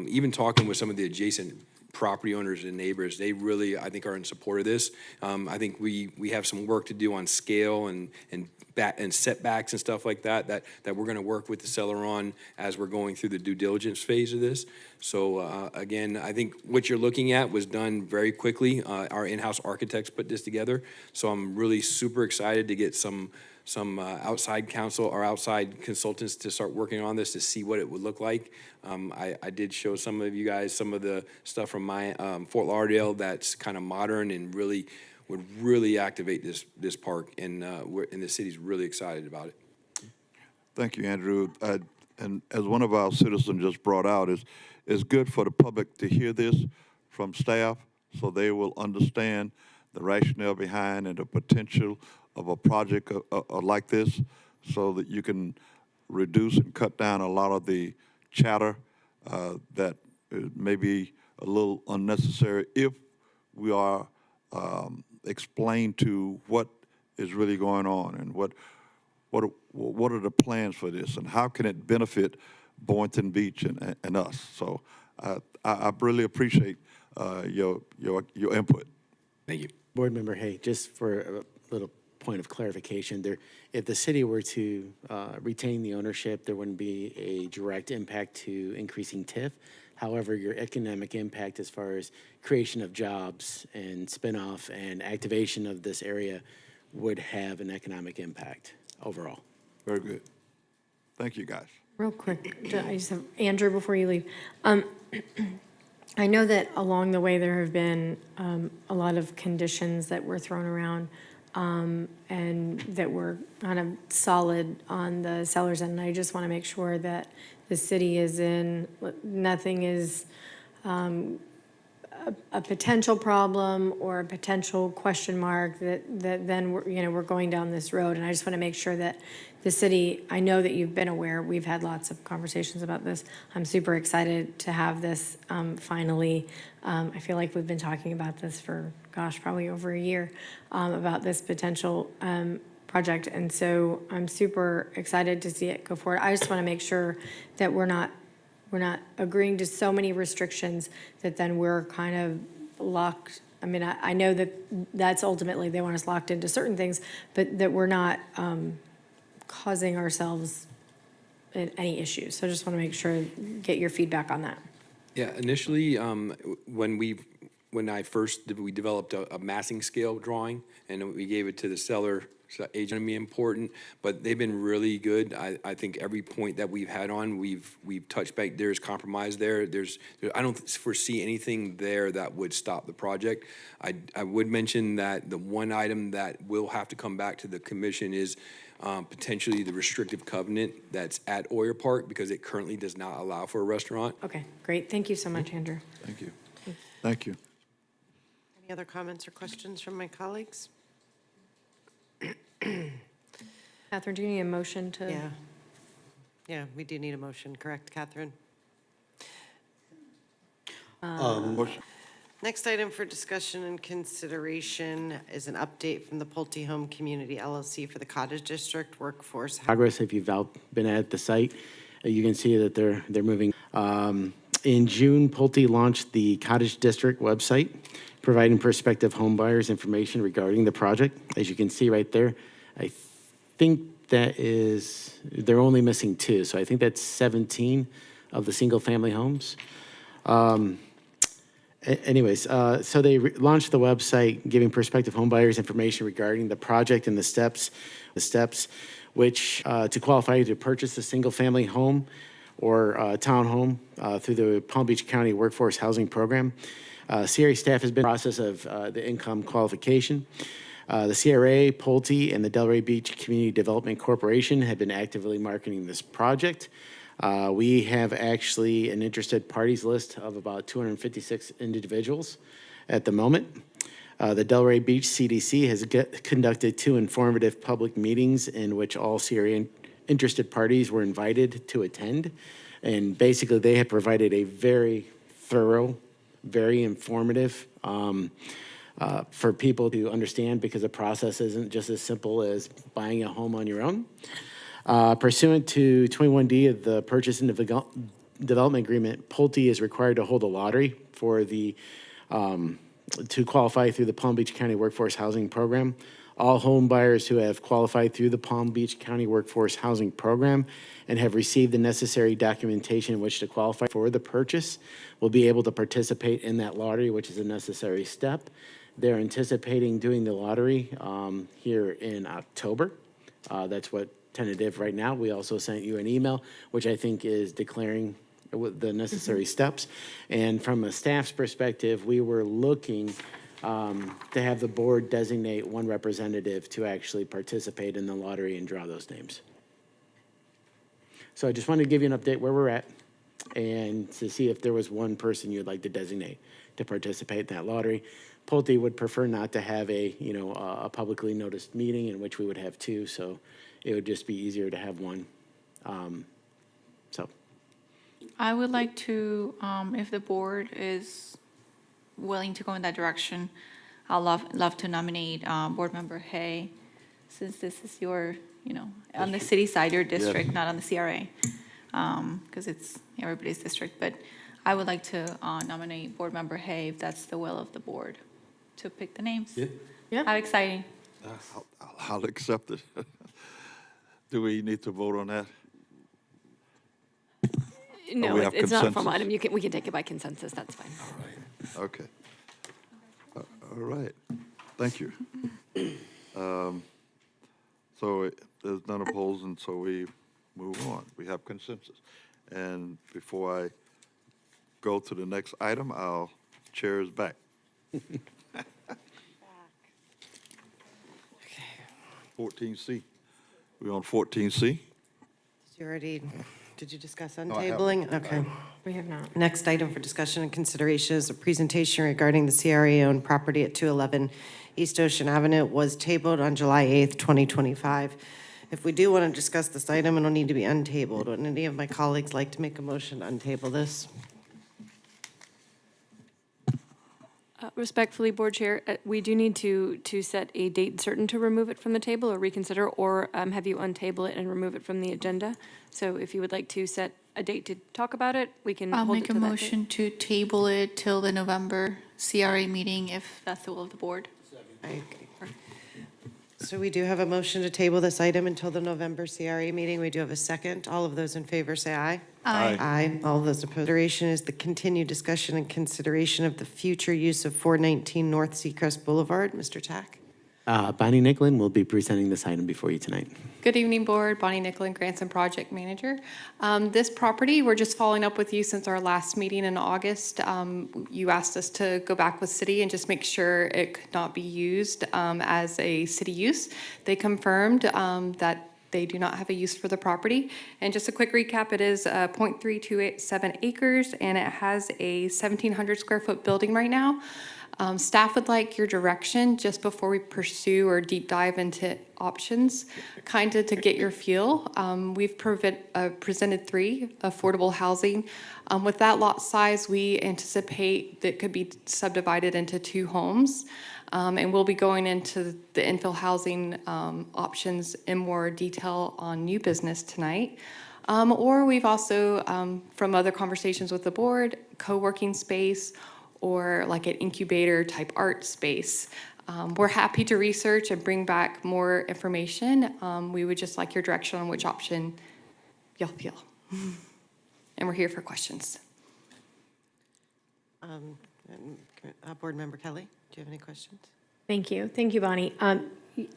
Even talking with some of the adjacent property owners and neighbors, they really, I think, are in support of this. I think we have some work to do on scale and setbacks and stuff like that we're going to work with the seller on as we're going through the due diligence phase of this. So again, I think what you're looking at was done very quickly. Our in-house architects put this together, so I'm really super excited to get some outside counsel or outside consultants to start working on this to see what it would look like. I did show some of you guys some of the stuff from my Fort Lauderdale that's kind of modern and really would really activate this park, and the city's really excited about it. Thank you, Andrew. And as one of our citizens just brought out, it's good for the public to hear this from staff so they will understand the rationale behind and the potential of a project like this, so that you can reduce and cut down a lot of the chatter that may be a little unnecessary if we are explained to what is really going on and what are the plans for this and how can it benefit Boynton Beach and us. So I really appreciate your input. Thank you. Board Member Hay, just for a little point of clarification, if the city were to retain the ownership, there wouldn't be a direct impact to increasing TIF. However, your economic impact as far as creation of jobs and spinoff and activation of this area would have an economic impact overall. Very good. Thank you, guys. Real quick, I just have, Andrew, before you leave. I know that along the way there have been a lot of conditions that were thrown around and that were kind of solid on the seller's end. And I just want to make sure that the city is in, nothing is a potential problem or a potential question mark that then we're going down this road. And I just want to make sure that the city, I know that you've been aware, we've had lots of conversations about this. I'm super excited to have this finally. I feel like we've been talking about this for, gosh, probably over a year, about this potential project. And so I'm super excited to see it go forward. I just want to make sure that we're not agreeing to so many restrictions that then we're kind of locked. I mean, I know that that's ultimately, they want us locked into certain things, but that we're not causing ourselves any issues. So I just want to make sure, get your feedback on that. Yeah, initially, when we developed a massing scale drawing, and we gave it to the seller, so agent be important, but they've been really good. I think every point that we've had on, we've touched back. There's compromise there. I don't foresee anything there that would stop the project. I would mention that the one item that will have to come back to the commission is potentially the restrictive covenant that's at Oyer Park, because it currently does not allow for a restaurant. Okay, great. Thank you so much, Andrew. Thank you. Thank you. Any other comments or questions from my colleagues? Catherine, do you need a motion to? Yeah, we do need a motion, correct, Catherine? Next item for discussion and consideration is an update from the Pulte Home Community LLC for the Cottage District Workforce. Progress, if you've been at the site, you can see that they're moving. In June, Pulte launched the Cottage District website, providing prospective home buyers information regarding the project. As you can see right there, I think they're only missing 2, so I think that's 17 of the single-family homes. Anyways, so they launched the website, giving prospective home buyers information regarding the project and the steps which to qualify to purchase a single-family home or townhome through the Palm Beach County Workforce Housing Program. CRA staff has been in the process of the income qualification. The CRA, Pulte, and the Delray Beach Community Development Corporation have been actively marketing this project. We have actually an interested parties list of about 256 individuals at the moment. The Delray Beach CDC has conducted 2 informative public meetings in which all CRA interested parties were invited to attend. And basically, they had provided a very thorough, very informative for people to understand, because the process isn't just as simple as buying a home on your own. Pursuant to 21D of the Purchase and Development Agreement, Pulte is required to hold a lottery for the to qualify through the Palm Beach County Workforce Housing Program. All home buyers who have qualified through the Palm Beach County Workforce Housing Program and have received the necessary documentation in which to qualify for the purchase will be able to participate in that lottery, which is a necessary step. They're anticipating doing the lottery here in October. That's what tentative right now. We also sent you an email, which I think is declaring the necessary steps. And from a staff's perspective, we were looking to have the board designate one representative to actually participate in the lottery and draw those names. So I just wanted to give you an update where we're at and to see if there was one person you'd like to designate to participate in that lottery. Pulte would prefer not to have a publicly noticed meeting in which we would have 2, so it would just be easier to have one. So I would like to, if the board is willing to go in that direction, I'll love to nominate Board Member Hay, since this is your, on the city side, your district, not on the CRA, because it's everybody's district. But I would like to nominate Board Member Hay, if that's the will of the board, to pick the names. Yeah. How exciting. I'll accept it. Do we need to vote on that? No, we have it's not a formal consensus? item. We can take it by consensus. That's fine. Okay. All right. Thank you. So there's none opposed, and so we move on. We have consensus. And before I go to the next item, our chair is back. 14C. We're on 14C. Did you discuss No, I haven't. untabling? Okay. We have not. Next item for discussion and consideration is a presentation regarding the CRA-owned property at 211 East Ocean Avenue. It was tabled on July 8th, 2025. If we do want to discuss this item, it'll need to be untabled. Would any of my colleagues like to make a motion to untable this? Respectfully, Board Chair, we do need to set a date certain to remove it from the table or reconsider, or have you untable it and remove it from the agenda. So if you would like to set a date to talk about it, we can I'll hold it make to a that date. motion to table it till the November CRA meeting, if that's the will of the board. So we do have a motion to table this item until the November CRA meeting. We do have a second. All of those in favor say aye. Aye. Aye. All of those opposed. Consideration is the continued discussion and consideration of the future use of 419 North Seacrest Boulevard. Mr. Tack? Bonnie Nicklin will be presenting this item before you tonight. Good evening, Board. Bonnie Nicklin, Grants and Project Manager. This property, we're just following up with you since our last meeting in August. You asked us to go back with city and just make sure it could not be used as a city use. They confirmed that they do not have a use for the property. And just a quick recap, it is 0.3287 acres, and it has a 1,700 square foot building right now. Staff would like your direction just before we pursue or deep dive into options, kind of to get your feel. We've presented 3 affordable housing. With that lot size, we anticipate that it could be subdivided into 2 homes. And we'll be going into the infill housing options in more detail on new business tonight. Or we've also, from other conversations with the board, co-working space, or like an incubator type art space. We're happy to research and bring back more information. We would just like your direction on which option y'all feel. And we're here for questions. Board Member Kelly, do you have any questions? Thank you. Thank you, Bonnie.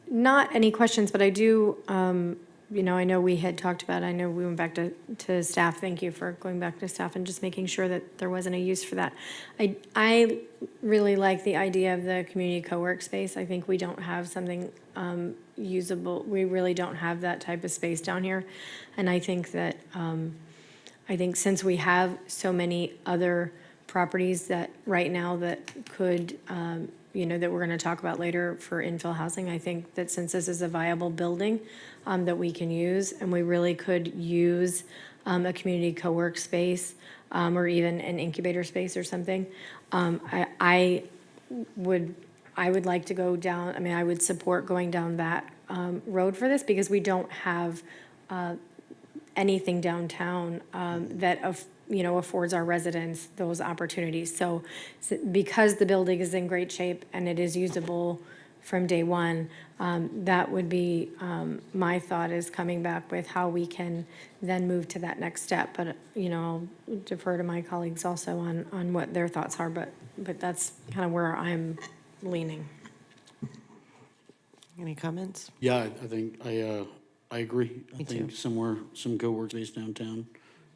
Not any questions, but I do, I know we had talked about, I know we went back to staff. Thank you for going back to staff and just making sure that there wasn't a use for that. I really like the idea of the community co-work space. I think we don't have something usable. We really don't have that type of space down here. And I think that, since we have so many other properties that right now that could that we're going to talk about later for infill housing. I think that since this is a viable building that we can use, and we really could use a community co-work space or even an incubator space or something, I would like to go down, I would support going down that road for this, because we don't have anything downtown that affords our residents those opportunities. So because the building is in great shape and it is usable from day one, that would be my thought, is coming back with how we can then move to that next step. But, I'll defer to my colleagues also on what their thoughts are, but that's kind of where I'm leaning. Any comments? Yeah, I think I agree. I think some co-work space downtown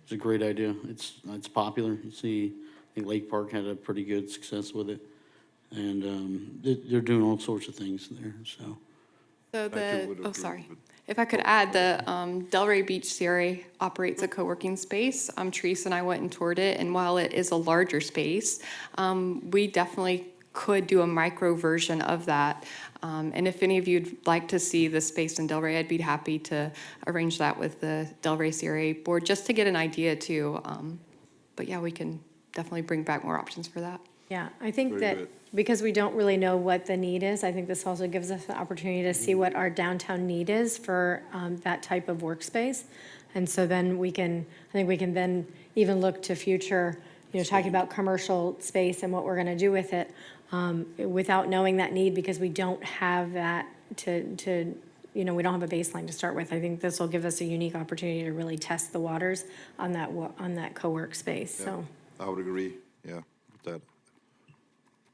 is a great idea. It's popular. You see, I think Lake Park had a pretty good success with it. And they're doing all sorts of things there, so. So sorry. If I could add, the Delray Beach CRA operates a co-working space. Teresa and I went and toured it, and while it is a larger space, we definitely could do a micro version of that. And if any of you'd like to see the space in Delray, I'd be happy to arrange that with the Delray CRA board, just to get an idea too. But yeah, we can definitely bring back more options for that. Yeah, I think that because we don't really know what the need is, I think this also gives us an opportunity to see what our downtown need is for that type of workspace. And so then I think we can then even look to future, talking about commercial space and what we're going to do with it without knowing that need, because we don't have that we don't have a baseline to start with. I think this will give us a unique opportunity to really test the waters on that co-work space. Yeah, So I would agree, yeah, with that.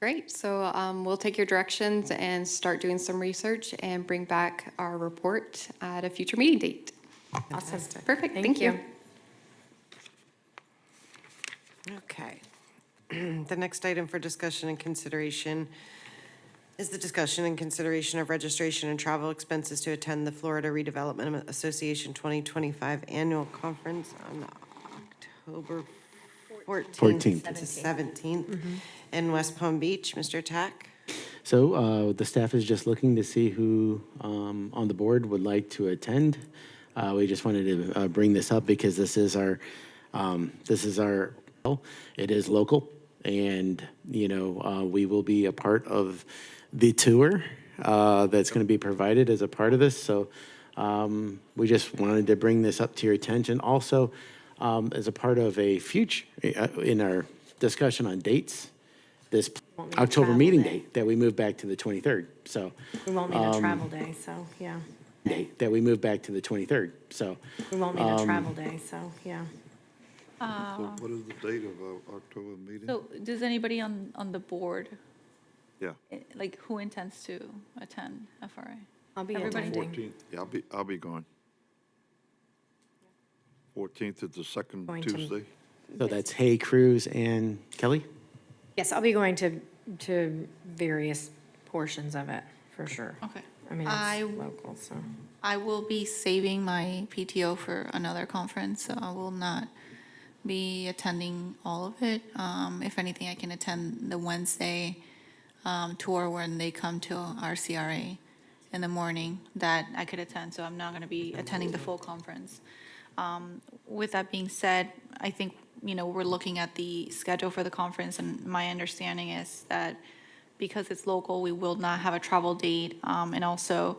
Great, so we'll take your directions and start doing some research and bring back our report at a future meeting date. Awesome. Perfect, thank you. Okay. The next item for discussion and consideration is the discussion and consideration of registration and travel expenses to attend the Florida Redevelopment Association 2025 Annual Conference on October 14th to 17th in West Palm Beach. Mr. Tack? So the staff is just looking to see who on the board would like to attend. We just wanted to bring this up because this is our, it is local, and, we will be a part of the tour that's going to be provided as a part of this. So we just wanted to bring this up to your attention. Also, as a part of a future, in our discussion on dates, this October meeting date that we moved back to the 23rd, so. we won't need a travel day, so, yeah. Date that we moved back to the 23rd, so. We won't need a travel day, so, yeah. So what is the date of our October meeting? So does anybody on the board, Yeah. like, who intends to attend FRA? I'll be Everybody? attending. 14th, yeah, I'll be going. 14th is the second Boynton. Tuesday. So that's Hay, Cruz, and Kelly? Yes, I'll be going to various portions of it, for sure. Okay. It's local, so. I will be saving my PTO for another conference, so I will not be attending all of it. If anything, I can attend the Wednesday tour when they come to our CRA in the morning that I could attend, so I'm not going to be attending the full conference. With that being said, I think, we're looking at the schedule for the conference, and my understanding is that because it's local, we will not have a travel date. And also,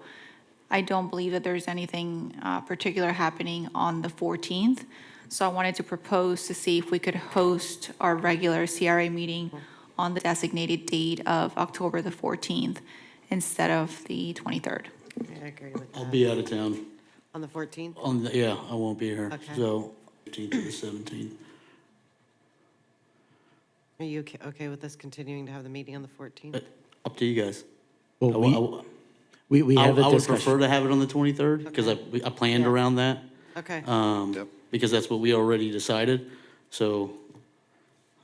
I don't believe that there's anything particular happening on the 14th. So I wanted to propose to see if we could host our regular CRA meeting on the designated date of October the 14th instead of the 23rd. I agree with that. I'll be out of town. On the 14th? Yeah, I won't be here. Okay. So 15th to the 17th. Are you okay with us continuing to have the meeting on the 14th? Up to you guys. Well, we have a I would discussion. prefer to have it on the 23rd, because I planned around that. Okay. Because that's what we already decided. So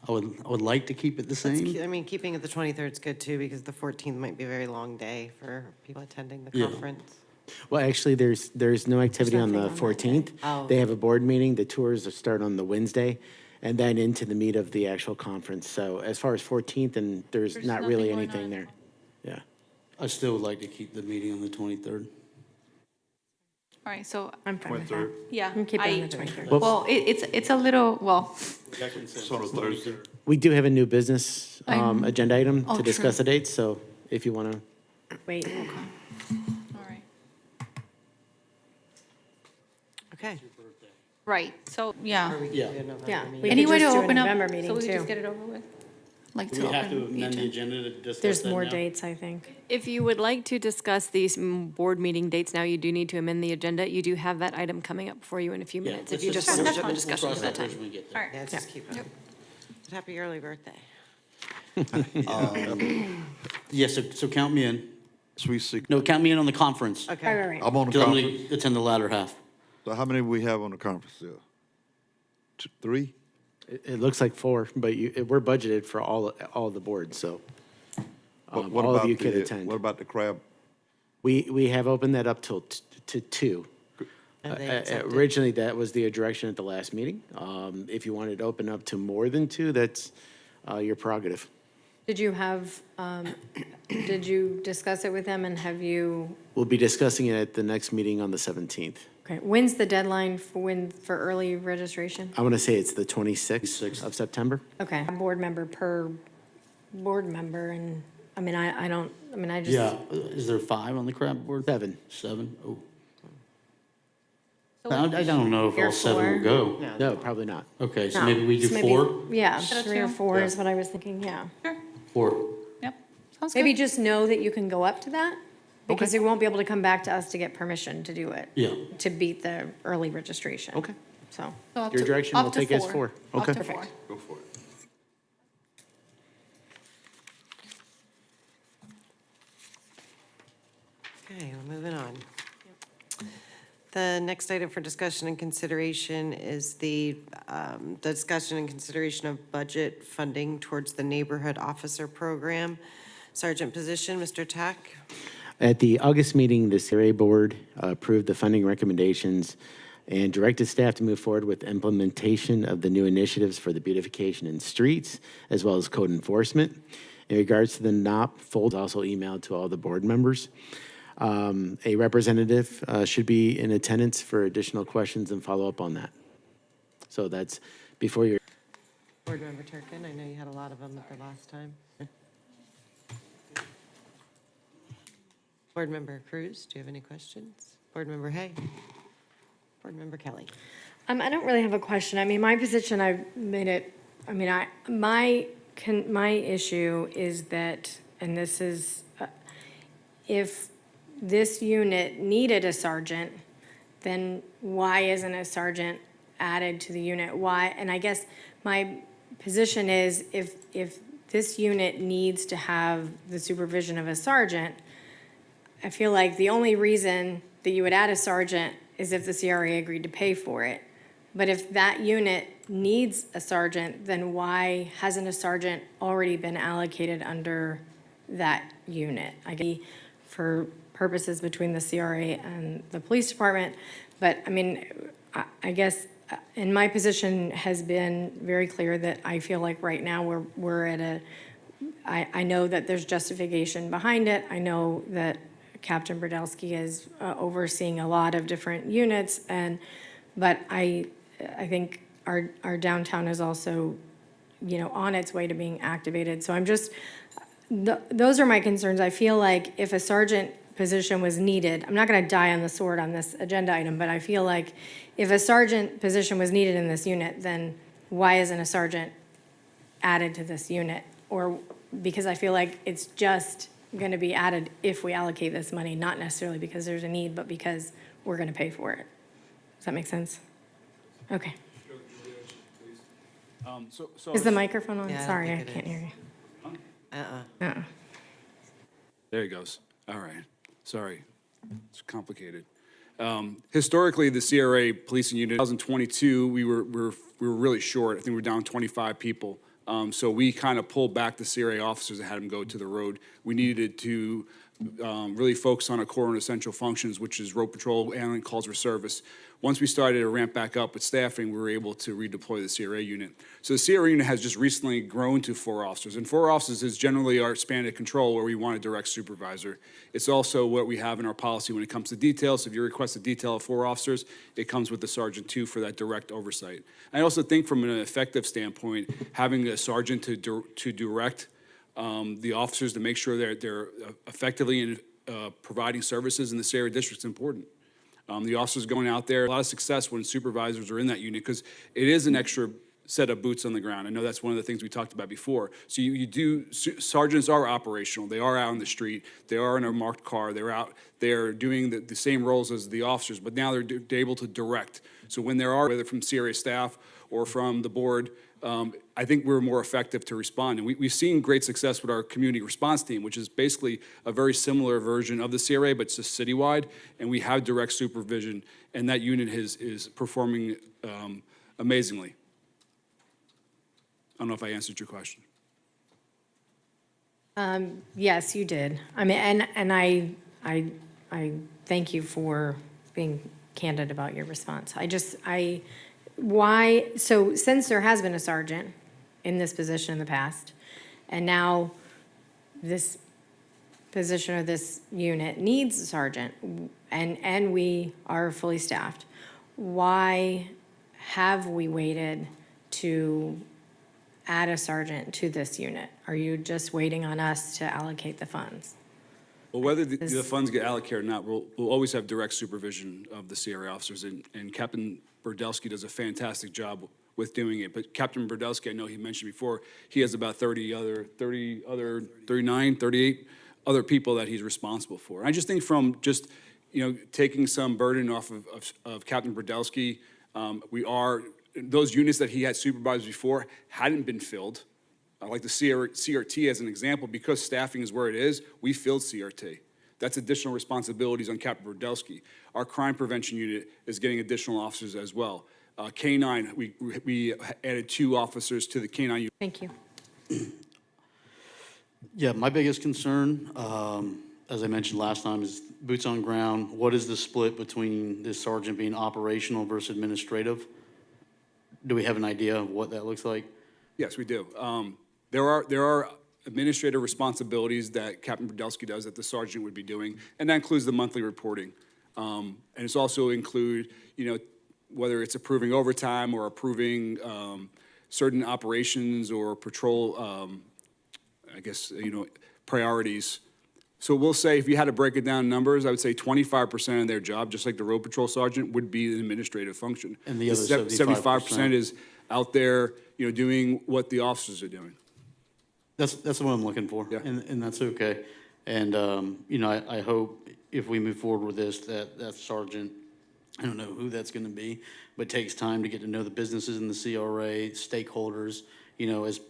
I would like to keep it the same. Keeping it the 23rd is good too, because the 14th might be a very long day for people attending the Yeah. conference. Well, actually, there's no activity on the nothing on that 14th. Oh. They have a board meeting. The tours start on the Wednesday, and then into the meat of the actual conference. So as far as 14th, and there's not really nothing going anything on. there. Yeah. I still would like to keep the meeting on the 23rd. All right, so, I'm fine with that. yeah. I'm keeping I- it on the 23rd. Well, it's a little, well, Sort of Thursday. We do have a new business agenda item Oh, to discuss true. the dates, so if you want to. Wait. all right. Okay. Right, so, yeah. Yeah. Yeah. we could Any way to just do a open up, November so meeting we could just too. get it over with? Like Do to we have to open the amend the agenda? agenda to discuss There's that more now? dates, I think. If you would like to discuss these board meeting dates now, you do need to amend the agenda. You do have that item coming up for you in a few minutes, if you just want to have a discussion at that time. When we get All there. right. Yeah, just keep it. But happy early birthday. Yes, so count me in. Sweet six. No, count me in on the conference. Right, Okay. right, right. I'm on the Because I'm conference. going to attend the latter half. So how many we have on the conference there? 3? It looks like 4, but we're budgeted for all the boards, so What all of about you could the- attend. What about the crab? We have opened that up till to 2. And they accepted. Originally, that was the direction at the last meeting. If you wanted to open up to more than 2, that's your prerogative. Did you have, did you discuss it with them and have you, We'll be discussing it at the next meeting on the 17th. okay, when's the deadline for early registration? I want to say it's the 26th of September. Okay, a board member per board member, and, I mean, I don't, I mean, I just. Yeah, is there 5 on the crab board? 7. 7? Oh. So I don't know if Here, all 7 will 4. go. No, probably not. Okay, so No, maybe we do just maybe- 4? Yeah, Instead of 3 or 2? 4 Yeah. is what I was thinking, yeah. 4. Yep, sounds good. Maybe just know that you can go up to that, because you won't be able to come back to us to get permission to do it. Yeah. To beat the early registration. Okay. So, So up Your to- direction up will to take us 4. Up Okay. to 4. Go for it. Okay, we're moving on. The next item for discussion and consideration is the discussion and consideration of budget funding towards the neighborhood officer program. Sergeant position, Mr. Tack. At the August meeting, the CRA board approved the funding recommendations and directed staff to move forward with implementation of the new initiatives for the beautification in streets, as well as code enforcement. In regards to the NOP, folds also emailed to all the board members. A representative should be in attendance for additional questions and follow up on that. So that's before your. Board Member Turkin, I know you had a lot of them at the last time. Board Member Cruz, do you have any questions? Board Member Hay? Board Member Kelly? I don't really have a question. I mean, my position, I've made it, I mean, my issue is that, and this is, if this unit needed a sergeant, then why isn't a sergeant added to the unit? Why? And I guess my position is if this unit needs to have the supervision of a sergeant, I feel like the only reason that you would add a sergeant is if the CRA agreed to pay for it. But if that unit needs a sergeant, then why hasn't a sergeant already been allocated under that unit? I guess for purposes between the CRA and the police department. But I mean, I guess in my position has been very clear that I feel like right now we're at a, I know that there's justification behind it. I know that Captain Brodowski is overseeing a lot of different units, but I think our downtown is also, you know, on its way to being activated. So I'm just, those are my concerns. I feel like if a sergeant position was needed, I'm not going to die on the sword on this agenda item, but I feel like if a sergeant position was needed in this unit, then why isn't a sergeant added to this unit? Or because I feel like it's just going to be added if we allocate this money, not necessarily because there's a need, but because we're going to pay for it. Does that make sense? Okay. Is the microphone on? Yeah, I don't Sorry, I think it can't is. hear you. There it goes. All right. Sorry. It's complicated. Historically, the CRA policing unit, 2022, we were really short. I think we were down 25 people. So we kind of pulled back the CRA officers and had them go to the road. We needed to really focused on our core and essential functions, which is road patrol and calls for service. Once we started to ramp back up with staffing, we were able to redeploy the CRA unit. So the CRA unit has just recently grown to 4 officers, and 4 officers is generally our span of control where we want a direct supervisor. It's also what we have in our policy when it comes to details. So if you request a detail of 4 officers, it comes with the sergeant too for that direct oversight. I also think from an effective standpoint, having a sergeant to direct the officers to make sure they're effectively providing services in this area district is important. The officers going out there, a lot of success when supervisors are in that unit because it is an extra set of boots on the ground. I know that's one of the things we talked about before. So sergeants are operational. They are out on the street. They are in a marked car. They're doing the same roles as the officers, but now they're able to direct. So when there are, whether from CRA staff or from the board, I think we're more effective to respond. And we've seen great success with our community response team, which is basically a very similar version of the CRA, but it's just citywide. And we have direct supervision, and that unit is performing amazingly. I don't know if I answered your question. Yes, you did. I mean, and I thank you for being candid about your response. So since there has been a sergeant in this position in the past, and now this position or this unit needs a sergeant, and we are fully staffed, why have we waited to add a sergeant to this unit? Are you just waiting on us to allocate the funds? Well, whether the funds get allocated or not, we'll always have direct supervision of the CRA officers, and Captain Burdelsky does a fantastic job with doing it. But Captain Burdelsky, I know he mentioned before, he has about 38 other people that he's responsible for. And I just think from just, taking some burden off of Captain Burdelsky, those units that he had supervised before hadn't been filled. Like the CRT as an example, because staffing is where it is, we filled CRT. That's additional responsibilities on Captain Burdelsky. Our crime prevention unit is getting additional officers as well. K-9, we added 2 officers to the K-9 unit. Thank you. Yeah, my biggest concern, as I mentioned last time, is boots on ground. What is the split between this sergeant being operational versus administrative? Do we have an idea of what that looks like? Yes, we do. There are administrative responsibilities that Captain Burdelsky does that the sergeant would be doing, and that includes the monthly reporting. And it's also include, whether it's approving overtime or approving certain operations or patrol, priorities. So we'll say if you had to break it down in numbers, I would say 25% of their job, just like the road patrol sergeant, would be an administrative function. And the other 75% is out there, doing what the officers are doing. That's what I'm looking for, and that's okay. And, I hope if we move forward with this, that sergeant, I don't know who that's going to be, but takes time to get to know the businesses in the CRA, stakeholders,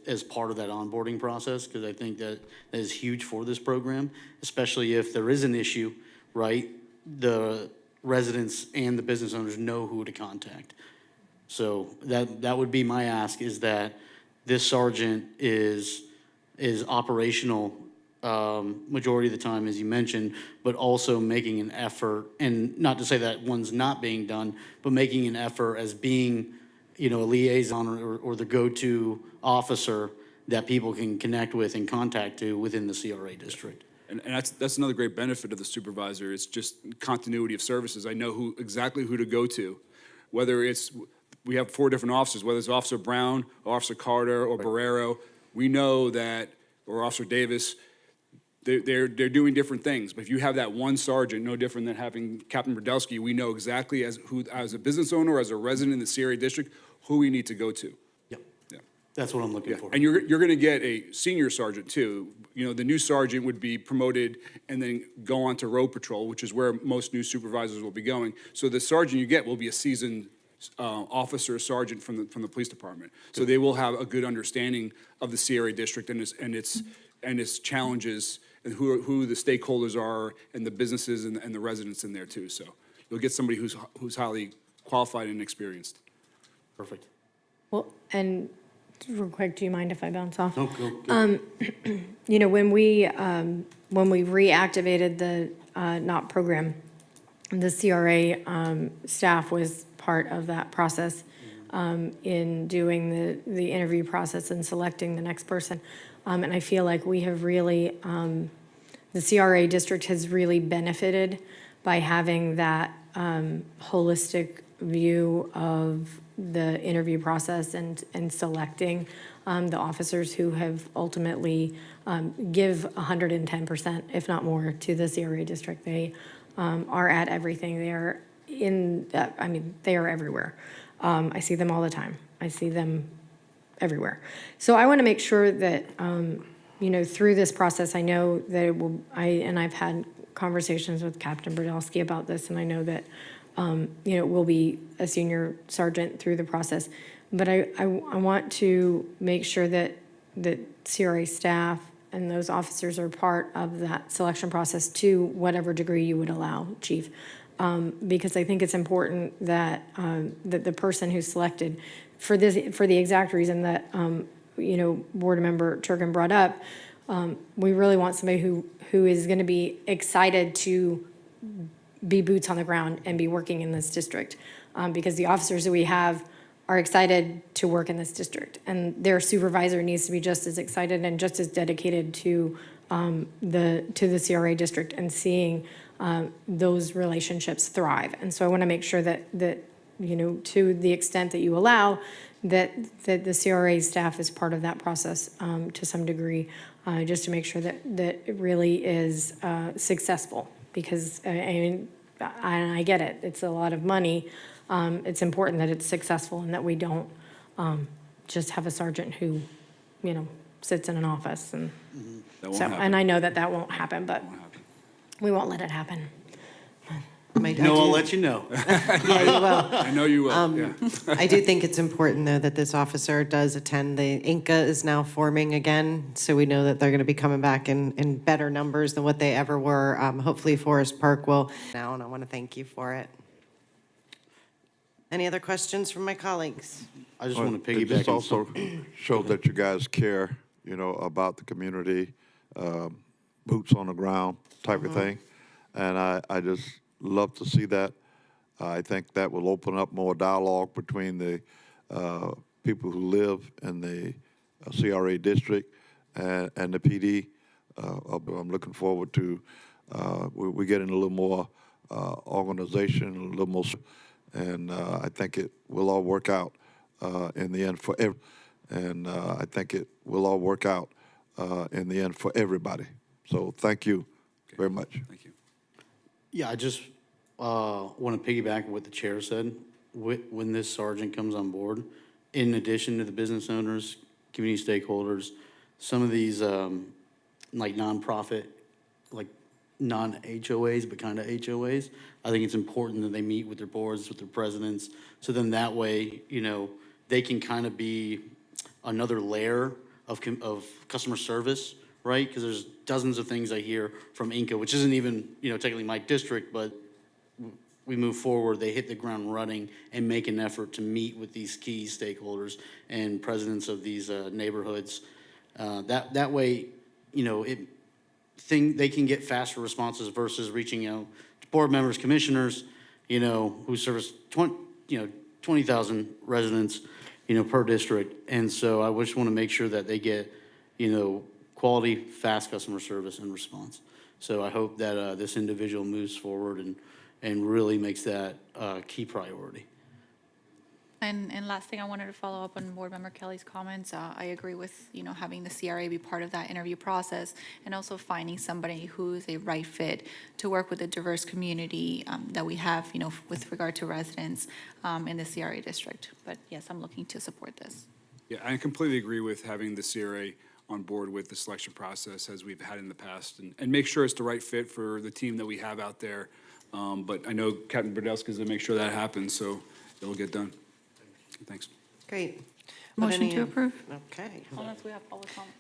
as part of that onboarding process, because I think that is huge for this program, especially if there is an issue, right? The residents and the business owners know who to contact. So that would be my ask, is that this sergeant is operational majority of the time, as you mentioned, but also making an effort, and not to say that one's not being done, but making an effort as being, a liaison or the go-to officer that people can connect with and contact to within the CRA district. And that's another great benefit of the supervisor. It's just continuity of services. I know exactly who to go to, whether we have 4 different officers, whether it's Officer Brown, Officer Carter, or Barrero. We know that, or Officer Davis, they're doing different things. But if you have that one sergeant, no different than having Captain Burdelsky, we know exactly as a business owner, as a resident in the CRA district, who we need to go to. Yep. Yeah. That's what I'm looking for. And you're going to get a senior sergeant too. The new sergeant would be promoted and then go on to road patrol, which is where most new supervisors will be going. So the sergeant you get will be a seasoned officer, sergeant from the police department. So they will have a good understanding of the CRA district and its challenges and who the stakeholders are and the businesses and the residents in there too. So you'll get somebody who's highly qualified and experienced. Perfect. Well, and real quick, do you mind if I bounce off? No, go. You know, when we reactivated the NOP program, the CRA staff was part of that process in doing the interview process and selecting the next person. And I feel like we have really, the CRA district has really benefited by having that holistic view of the interview process and selecting the officers who have ultimately give 110%, if not more, to the CRA district. They are at everything. They are they are everywhere. I see them all the time. I see them everywhere. So I want to make sure that, you know, through this process, I know that it will, I've had conversations with Captain Brodowski about this, and I know that, you know, will be a senior sergeant through the process. But I want to make sure that CRA staff and those officers are part of that selection process to whatever degree you would allow, Chief. Because I think it's important that that the person who's selected for the exact reason that you know, Board Member Turkin brought up, we really want somebody who is going to be excited to be boots on the ground and be working in this district, because the officers that we have are excited to work in this district, and their supervisor needs to be just as excited and just as dedicated to the CRA district and seeing those relationships thrive. And so I want to make sure that you know, to the extent that you allow, that the CRA staff is part of that process to some degree, just to make sure that it really is successful. Because I get it, it's a lot of money. It's important that it's successful and that we don't just have a sergeant who, you know, sits in an office and so. And I know that won't happen, but we won't let it happen. No, I'll let you know. Yeah, you will. I know you will, yeah. I do think it's important, though, that this officer does attend. The Inca is now forming again, so we know that they're going to be coming back in better numbers than what they ever were. Hopefully Forest Park will now, and I want to thank you for it. Any other questions from my colleagues? I just want to It piggyback just on also shows that you guys care, you know, about the community, boots on the ground type of thing. And I just love to see that. I think that will open up more dialogue between the people who live in the CRA district and the PD. I'm looking forward to we're getting a little more organization, a little more, and I think it will all work out in the end for and I think it will all work out in the end for everybody. So thank you very much. Thank you. Yeah, I just want to piggyback on what the chair said. When this sergeant comes on board, in addition to the business owners, community stakeholders, some of these like nonprofit, like non-HOAs, but kind of HOAs, I think it's important that they meet with their boards, with their presidents, so then that way, you know, they can kind of be another layer of customer service, right? Because there's dozens of things I hear from Inca, which isn't even, you know, technically my district, but we move forward, they hit the ground running and make an effort to meet with these key stakeholders and presidents of these neighborhoods. That way, you know, they can get faster responses versus reaching out to board members, commissioners, you know, who service 20,000 residents, you know, per district. And so I just want to make sure that they get, you know, quality, fast customer service and response. So I hope that this individual moves forward and really makes that a key priority. And last thing, I wanted to follow up on Board Member Kelly's comments. I agree with, you know, having the CRA be part of that interview process and also finding somebody who is a right fit to work with the diverse community that we have, you know, with regard to residents in the CRA district. But yes, I'm looking to support this. Yeah, I completely agree with having the CRA on board with the selection process as we've had in the past and make sure it's the right fit for the team that we have out there. But I know Captain Brodowski is going to make sure that happens, so it'll get done. Thanks. Great. Motion to approve. Okay. Unless we have public comment.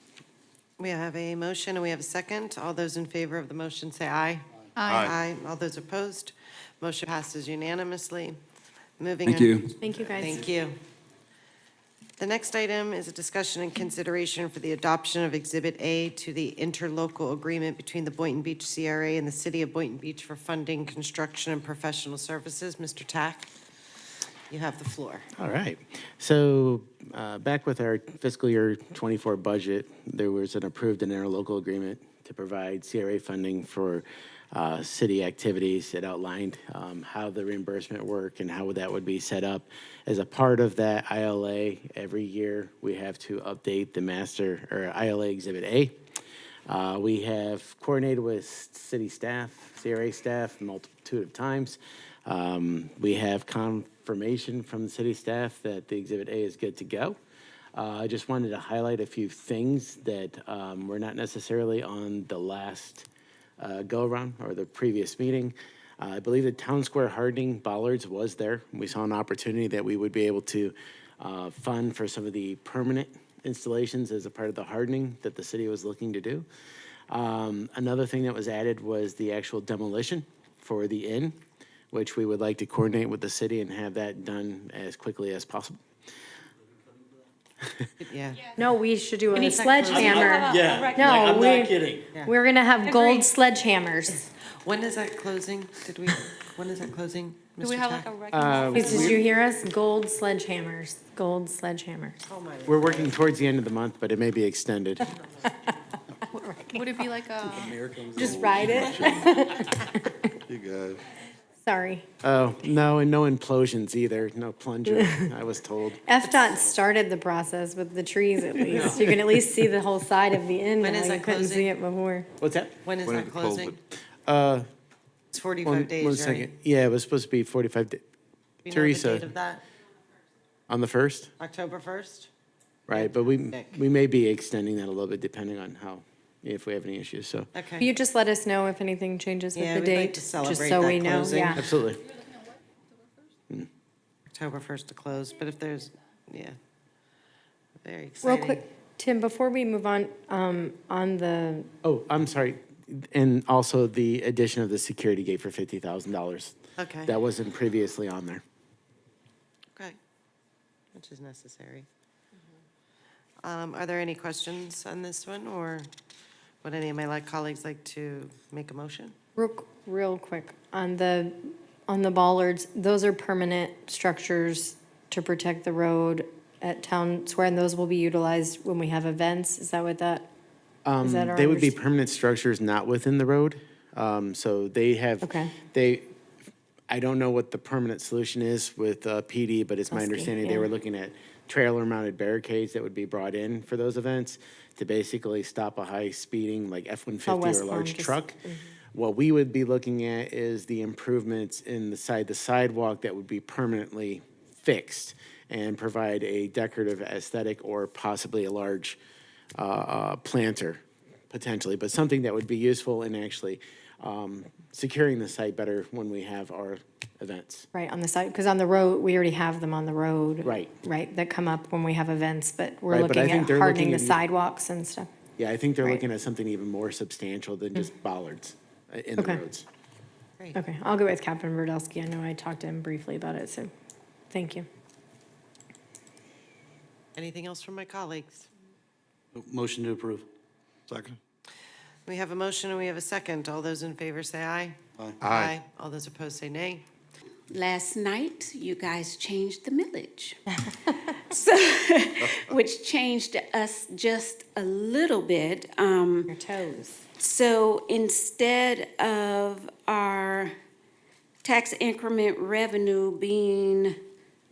We have a motion and we have a second. All those in favor of the motion say aye. Aye. All those opposed? Motion passes unanimously. Moving Thank on. you. Thank you, guys. Thank you. The next item is a discussion and consideration for the adoption of Exhibit A to the interlocal agreement between the Boynton Beach CRA and the City of Boynton Beach for funding, construction, and professional services. Mr. Tack, you have the floor. All right. So back with our fiscal year 24 budget, there was an approved interlocal agreement to provide CRA funding for city activities. It outlined how the reimbursement work and how that would be set up. As a part of that ILA, every year we have to update the master or ILA Exhibit A. We have coordinated with city staff, CRA staff, a multitude of times. We have confirmation from the city staff that the Exhibit A is good to go. I just wanted to highlight a few things that were not necessarily on the last go-around or the previous meeting. I believe the town square hardening bollards was there. We saw an opportunity that we would be able to fund for some of the permanent installations as a part of the hardening that the city was looking to do. Another thing that was added was the actual demolition for the inn, which we would like to coordinate with the city and have that done as quickly as possible. Yeah. No, we should do When a is that closing? sledgehammer. Yeah, No, I'm we- not kidding. We're gonna have gold sledgehammers. When is that closing? When is that closing, Do we Mr. have Tack? like a recommendation? Did you hear us? Gold sledgehammers, gold sledgehammers. Oh, my. We're working towards the end of the month, but it may be extended. Would it be like a, Just ride it. You guys. Sorry. Oh, no, and no implosions either, no plunger, I was told. FDOT started the process with the trees at least. You can at least see the whole side of the inn When now. is You that couldn't see closing? it before. What's that? When is that closing? It's 45 One days, second. right? Yeah, it was supposed to be 45 days. You know the Teresa, date of that? on the 1st? October 1st? Right, but we Nick. may be extending that a little bit depending on how, if we have any issues, so. Will Okay. you just let us know if anything changes with Yeah, the we'd like date? to Just celebrate so that we know, closing. yeah. Absolutely. October 1st to close, but if there's, yeah. Very Real exciting. quick, Tim, before we move on the, Oh, I'm sorry, and also the addition of the security gate for $50,000. Okay. That wasn't previously on there. Okay, which is necessary. Are there any questions on this one, or would any of my colleagues like to make a motion? real quick, on the bollards, those are permanent structures to protect the road at Town Square, and those will be utilized when we have events? Is that what that? Is that our They would be underst- permanent structures not within the road. So they have, Okay. I don't know what the permanent solution is with PD, but it's my Husky, understanding they yeah. were looking at trailer-mounted barricades that would be brought in for those events to basically stop a high speeding, like F-150 West or a Palm large just- truck. What we would be looking at is the improvements in the sidewalk that would be permanently fixed and provide a decorative aesthetic or possibly a large planter, potentially, but something that would be useful in actually securing the site better when we have our events. Right, on the side, because on the road, we already have them on the road. Right. Right, that come up when we have events, but we're Right, but I looking think at they're hardening looking the at- sidewalks and stuff. Yeah, I think they're Right. looking at something even more substantial than just bollards in the Okay. roads. Great. Okay, I'll go with Captain Verdelsky. I know I talked to him briefly about it, so, thank you. Anything else from my colleagues? Motion to approve. Second. We have a motion and we have a second. All those in favor say aye. Aye. Aye. All those opposed say nay. Last night, you guys changed the millage. So, which changed us just a little bit. Your toes. So instead of our tax increment revenue being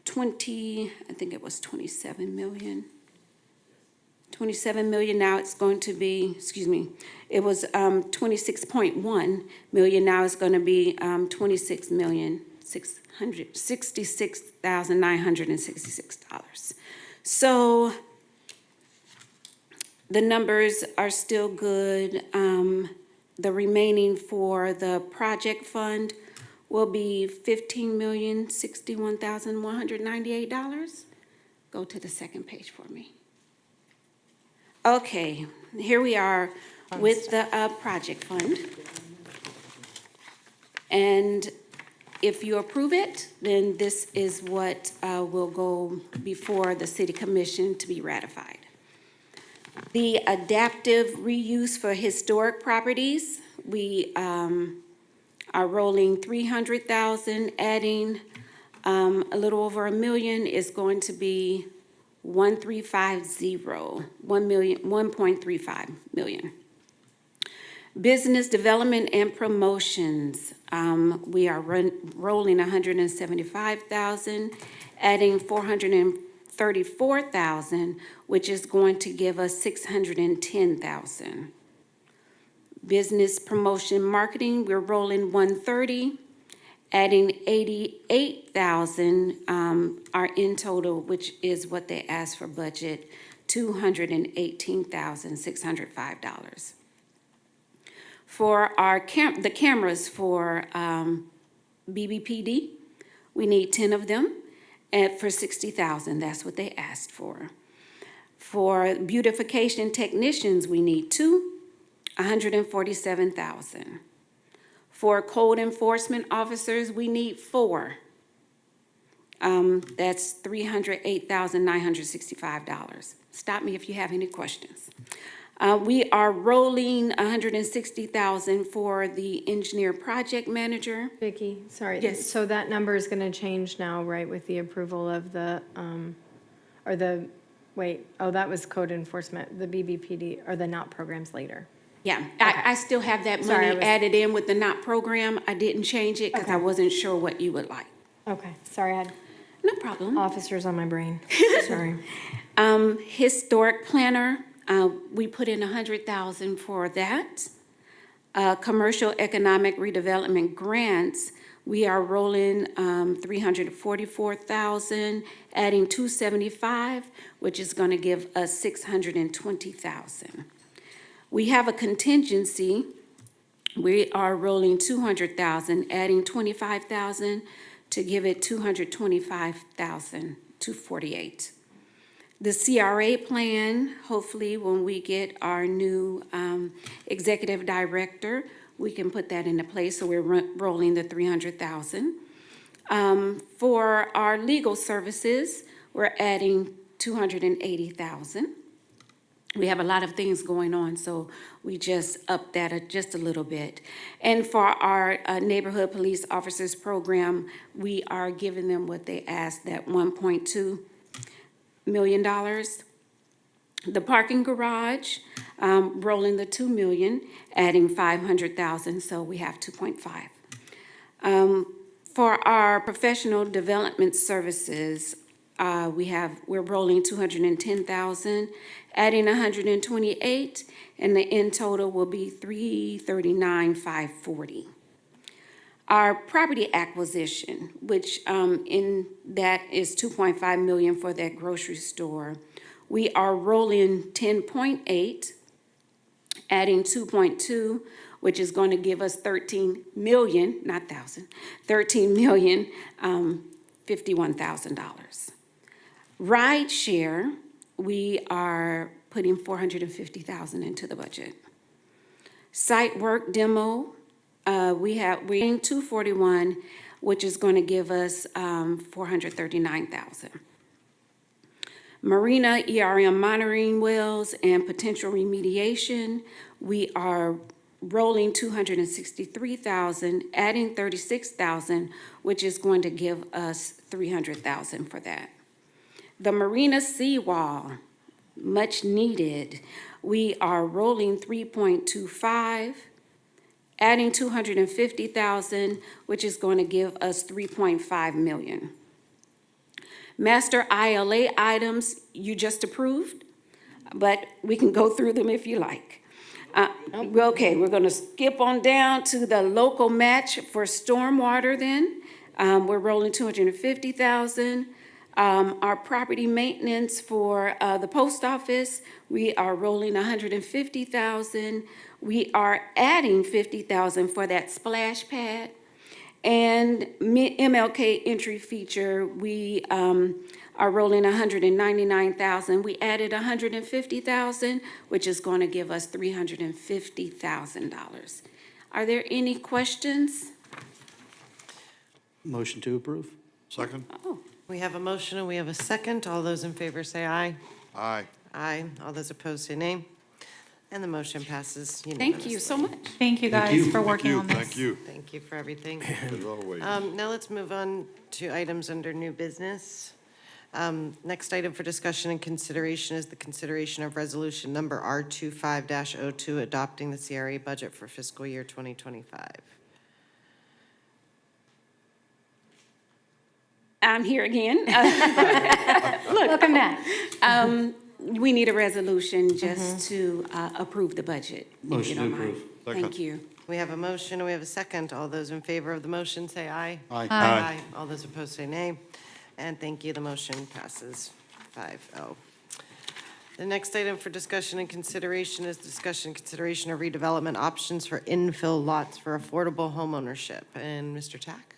20, I think it was 27 million. 27 million, now it's going to be, excuse me, it was 26.1 million, now it's going to be 26,666,966. So the numbers are still good. The remaining for the project fund will be $15,061,198. Go to the second page for me. Okay, here we are with the project fund. And If you approve it, then this is what will go before the city commission to be ratified. The adaptive reuse for historic properties, we are rolling 300,000, adding a little over $1 million is going to be 1.35 million. Business development and promotions, we are rolling 175,000, adding 434,000, which is going to give us 610,000. Business promotion marketing, we're rolling 130, adding 88,000, are in total, which is what they asked for budget, $218,605. For our the cameras for BBPD, we need 10 of them, and for 60,000, that's what they asked for. For beautification technicians, we need 2, 147,000. For code enforcement officers, we need 4. That's $308,965. Stop me if you have any questions. We are rolling 160,000 for the engineer project manager. Vicki, sorry. Yes. So that number is going to change now, right, with the approval of the, that was code enforcement, the BBPD, or the NOT programs later. Yeah, I still have that money added in with the NOT program. I didn't change it because I wasn't sure what you would like. Okay, sorry, I had no problem. Officers on my brain, sorry. Historic planner, we put in 100,000 for that. Commercial economic redevelopment grants, we are rolling 344,000, adding 275, which is going to give us 620,000. We have a contingency. We are rolling 200,000, adding 25,000 to give it 225,248. The CRA plan, hopefully when we get our new executive director, we can put that into place, so we're rolling the 300,000. For our legal services, we're adding 280,000. We have a lot of things going on, so we just upped that just a little bit. And for our neighborhood police officers program, we are giving them what they asked, that $1.2 million. The parking garage, rolling the 2 million, adding 500,000, so we have 2.5. For our professional development services, we're rolling 210,000, adding 128, and the end total will be 339,540. Our property acquisition, which in that is 2.5 million for that grocery store, we are rolling 10.8, adding 2.2, which is going to give us 13 million, not thousand, 13 million, $51,000. Ride share, we are putting 450,000 into the budget. Site work demo, we're in 241, which is going to give us 439,000. Marina ERM monitoring wells and potential remediation, we are rolling 263,000, adding 36,000, which is going to give us 300,000 for that. The marina seawall, much needed. We are rolling 3.25, adding 250,000, which is going to give us 3.5 million. Master ILA items you just approved, but we can go through them if you like. Okay, we're going to skip on down to the local match for stormwater then. We're rolling 250,000. Our property maintenance for the post office, we are rolling 150,000. We are adding 50,000 for that splash pad. And MLK entry feature, we are rolling 199,000. We added 150,000, which is going to give us $350,000. Are there any questions? Motion to approve. Second? We have a motion and we have a second. All those in favor say aye. Aye. Aye. All those opposed say nay. And the motion passes unanimously. Thank you so much. Thank you guys for working on this. Thank you. Thank you for everything. As always. Now let's move on to items under new business. Next item for discussion and consideration is the consideration of resolution number R25-02, adopting the CRA budget for fiscal year 2025. I'm here again. Welcome back. We need a resolution just to approve the budget. if you Motion to don't mind. approve. Thank you. We have a motion and we have a second. All those in favor of the motion say aye. Aye. Aye. All those opposed say nay. And thank you, the motion passes 5-0. The next item for discussion and consideration is discussion and consideration of redevelopment options for infill lots for affordable homeownership. And Mr. Tack?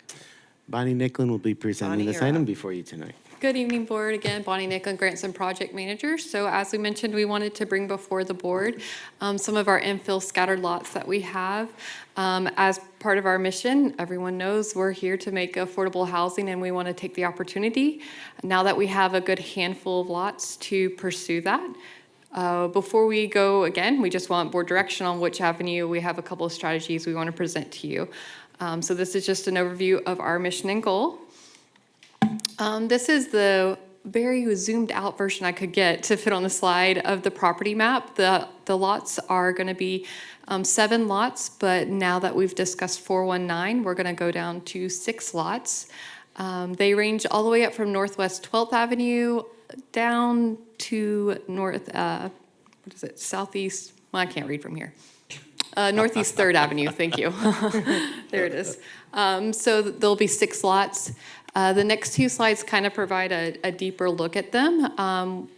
Bonnie Nicklin will be presenting Bonnie, this you're item up. before you tonight. Good evening, Board. Again, Bonnie Nicklin, Grants and Project Manager. So as we mentioned, we wanted to bring before the board some of our infill scattered lots that we have. As part of our mission, everyone knows we're here to make affordable housing, and we want to take the opportunity, now that we have a good handful of lots, to pursue that. Before we go, again, we just want board direction on which avenue. We have a couple of strategies we want to present to you. So this is just an overview of our mission and goal. This is the very zoomed out version I could get to fit on the slide of the property map. The lots are going to be 7 lots, but now that we've discussed 419, we're going to go down to 6 lots. They range all the way up from Northwest 12th Avenue down to Southeast, well, I can't read from here. Northeast 3rd Avenue, thank you. There it is. So there'll be 6 lots. The next 2 slides kind of provide a deeper look at them.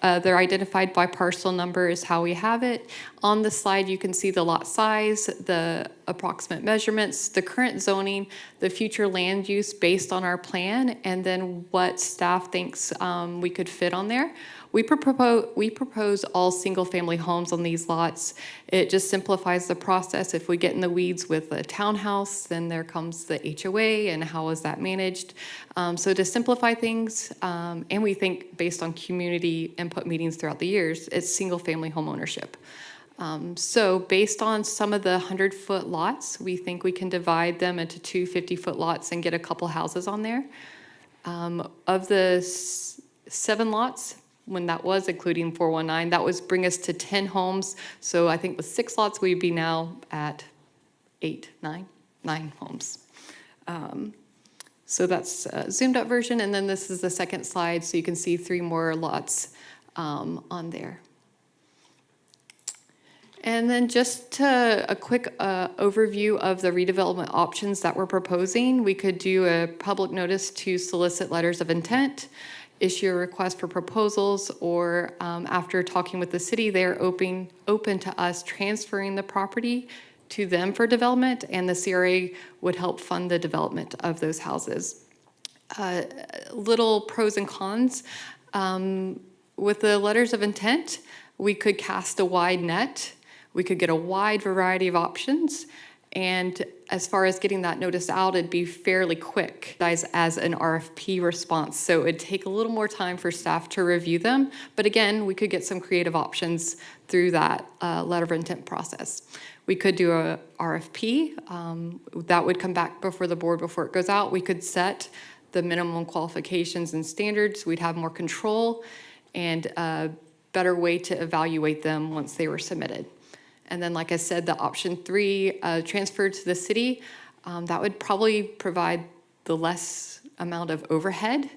They're identified by parcel number is how we have it. On the slide, you can see the lot size, the approximate measurements, the current zoning, the future land use based on our plan, and then what staff thinks we could fit on there. We propose all single-family homes on these lots. It just simplifies the process. If we get in the weeds with a townhouse, then there comes the HOA and how is that managed. So to simplify things, and we think based on community input meetings throughout the years, it's single-family home ownership. So based on some of the 100-foot lots, we think we can divide them into 2 50-foot lots and get a couple houses on there. Of the 7 lots, when that was including 419, that was bring us to 10 homes. So I think with 6 lots, we'd be now at 9 homes. So that's a zoomed up version. And then this is the second slide. So you can see 3 more lots on there. And then just a quick overview of the redevelopment options that we're proposing. We could do a public notice to solicit letters of intent, issue a request for proposals, or after talking with the city, they're open to us transferring the property to them for development, and the CRA would help fund the development of those houses. Little pros and cons. With the letters of intent, we could cast a wide net. We could get a wide variety of options. And as far as getting that notice out, it'd be fairly quick as an RFP response. So it'd take a little more time for staff to review them. But again, we could get some creative options through that letter of intent process. We could do a RFP. That would come back before the board before it goes out. We could set the minimum qualifications and standards. We'd have more control and a better way to evaluate them once they were submitted. And then, like I said, the option 3, transfer to the city, that would probably provide the less amount of overhead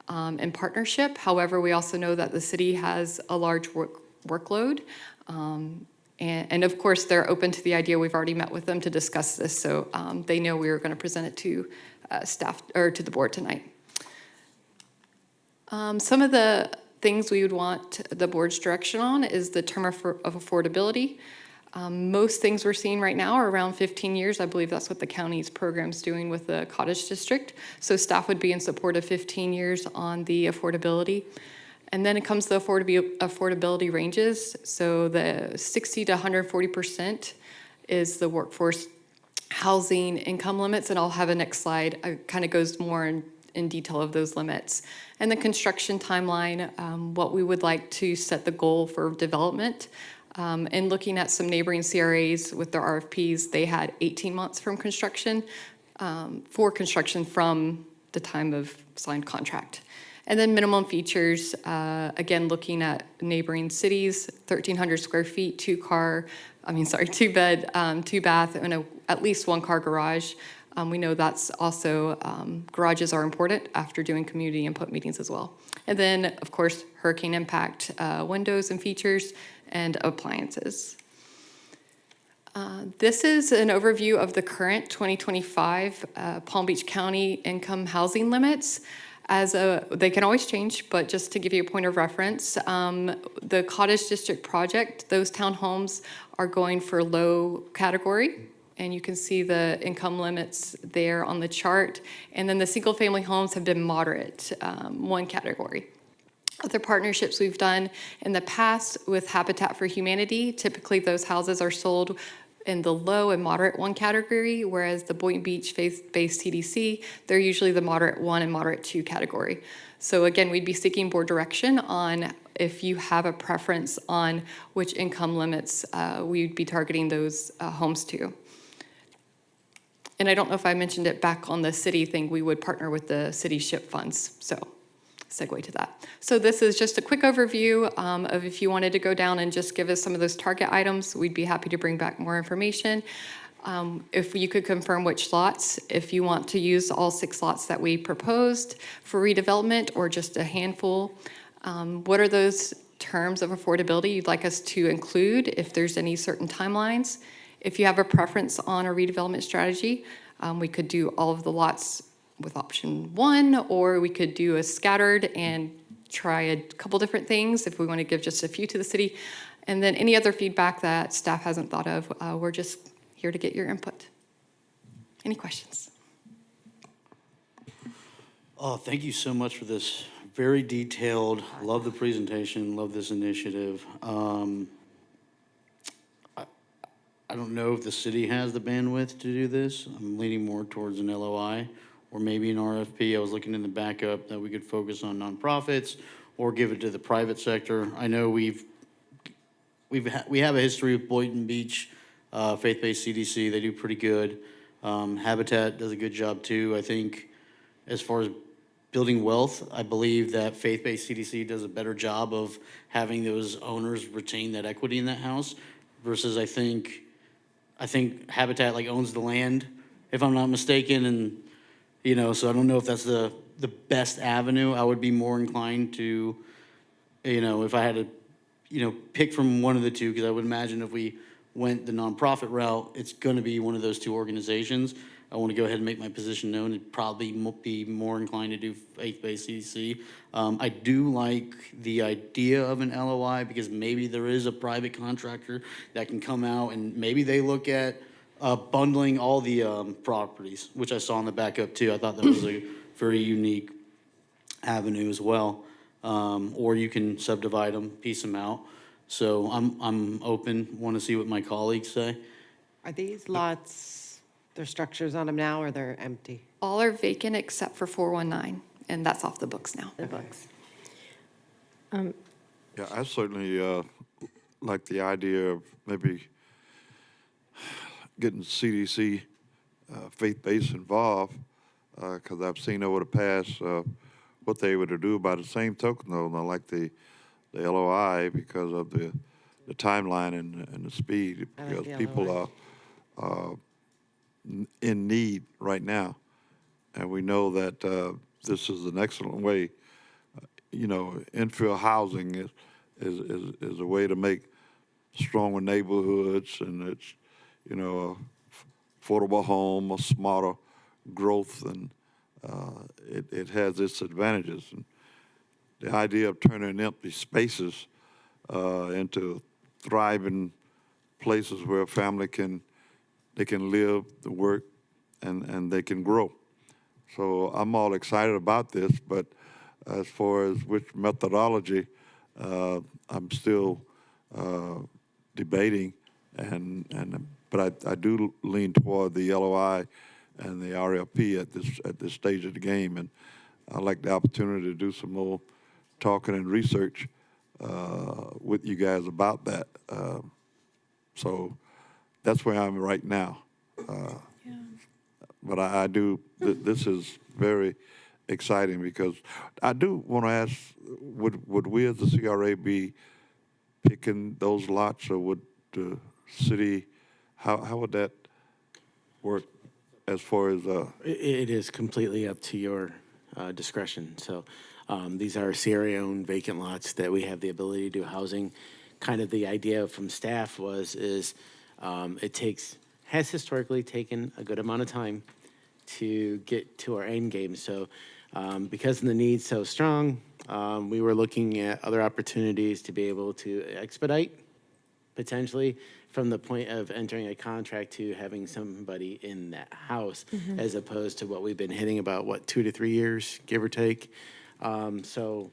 and partnership. However, we also know that the city has a large workload. And of course, they're open to the idea. We've already met with them to discuss this, so they know we were going to present it to staff or to the board tonight. Some of the things we would want the board's direction on is the term of affordability. Most things we're seeing right now are around 15 years. I believe that's what the county's program's doing with the cottage district. So staff would be in support of 15 years on the affordability. And then it comes to the affordability ranges. So the 60 to 140% is the workforce housing income limits, and I'll have a next slide. It kind of goes more in detail of those limits. And the construction timeline, what we would like to set the goal for development. And looking at some neighboring CRAs with their RFPs, they had 18 months from construction, for construction from the time of signed contract. And then minimum features, again, looking at neighboring cities, 1,300 square feet, two bed, 2 bath, and at least 1 car garage. We know that's also, garages are important after doing community input meetings as well. And then, of course, hurricane impact, windows and features, and appliances. This is an overview of the current 2025 Palm Beach County income housing limits. They can always change, but just to give you a point of reference, the Cottage District project, those townhomes are going for low category, and you can see the income limits there on the chart. And then the single family homes have been moderate, 1 category. Other partnerships we've done in the past with Habitat for Humanity, typically those houses are sold in the low and moderate 1 category, whereas the Boynton Beach faith-based CDC, they're usually the moderate 1 and moderate 2 category. So again, we'd be seeking board direction on if you have a preference on which income limits we'd be targeting those homes to. And I don't know if I mentioned it back on the city thing, we would partner with the city SHIP funds, so segue to that. So this is just a quick overview of if you wanted to go down and just give us some of those target items, we'd be happy to bring back more information. If you could confirm which lots, if you want to use all 6 lots that we proposed for redevelopment or just a handful. What are those terms of affordability you'd like us to include if there's any certain timelines? If you have a preference on a redevelopment strategy, we could do all of the lots with option 1, or we could do a scattered and try a couple different things if we want to give just a few to the city. And then any other feedback that staff hasn't thought of, we're just here to get your input. Any questions? Oh, thank you so much for this. Very detailed. Love the presentation. Love this initiative. I don't know if the city has the bandwidth to do this. I'm leaning more towards an LOI or maybe an RFP. I was looking in the backup that we could focus on nonprofits or give it to the private sector. I know we have a history of Boynton Beach, faith-based CDC. They do pretty good. Habitat does a good job too. I think as far as building wealth, I believe that faith-based CDC does a better job of having those owners retain that equity in that house versus I think Habitat like owns the land, if I'm not mistaken, and so I don't know if that's the best avenue. I would be more inclined to, if I had to, pick from one of the two, because I would imagine if we went the nonprofit route, it's going to be one of those 2 organizations. I want to go ahead and make my position known and probably be more inclined to do faith-based CDC. I do like the idea of an LOI because maybe there is a private contractor that can come out and maybe they look at bundling all the properties, which I saw in the backup too. I thought that was a very unique avenue as well. Or you can subdivide them, piece them out. So I'm open, want to see what my colleagues say. Are these lots, there's structures on them now, or they're empty? All are vacant except for 419, and that's off the books now. The books. Yeah, I certainly like the idea of maybe getting CDC faith-based involved, because I've seen over the past what they were to do. By the same token, though, I like the LOI because of the timeline and the speed, because people are in need right now, and we know that this is an excellent way. Infill housing is a way to make stronger neighborhoods, and it's affordable home, a smarter growth, and it has its advantages. And the idea of turning empty spaces into thriving places where a family can live, work, and they can grow. So I'm all excited about this, but as far as which methodology, I'm still debating, and but I do lean toward the LOI and the RLP at this stage of the game, and I'd like the opportunity to do some more talking and research with you guys about that. So that's where I'm right now. But I do, this is very exciting because I do want to ask, would we as the CRA be picking those lots, or would the city, how would that work as far as? It is completely up to your discretion. So these are CRA-owned vacant lots that we have the ability to do housing. Kind of the idea from staff is has historically taken a good amount of time to get to our end game. So because the need's so strong, we were looking at other opportunities to be able to expedite, potentially, from the point of entering a contract to having somebody in that house, as opposed to what we've been hitting about, 2 to 3 years, give or take. So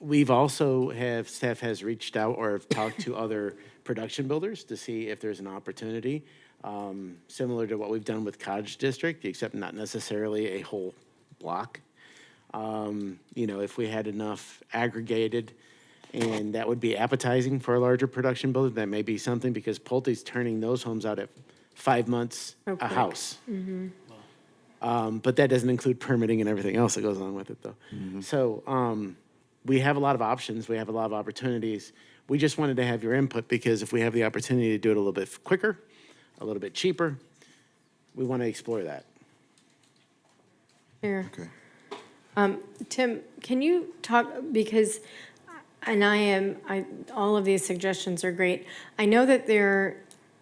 we've also staff has reached out or have talked to other production builders to see if there's an opportunity, similar to what we've done with Cottage District, except not necessarily a whole block. If we had enough aggregated, and that would be appetizing for a larger production builder, that may be something, because Pulte's turning those homes out at 5 months a house. But that doesn't include permitting and everything else that goes along with it, though. So we have a lot of options. We have a lot of opportunities. We just wanted to have your input, because if we have the opportunity to do it a little bit quicker, a little bit cheaper, we want to explore that. Here. Okay. Tim, can you talk, because, and all of these suggestions are great. I know that there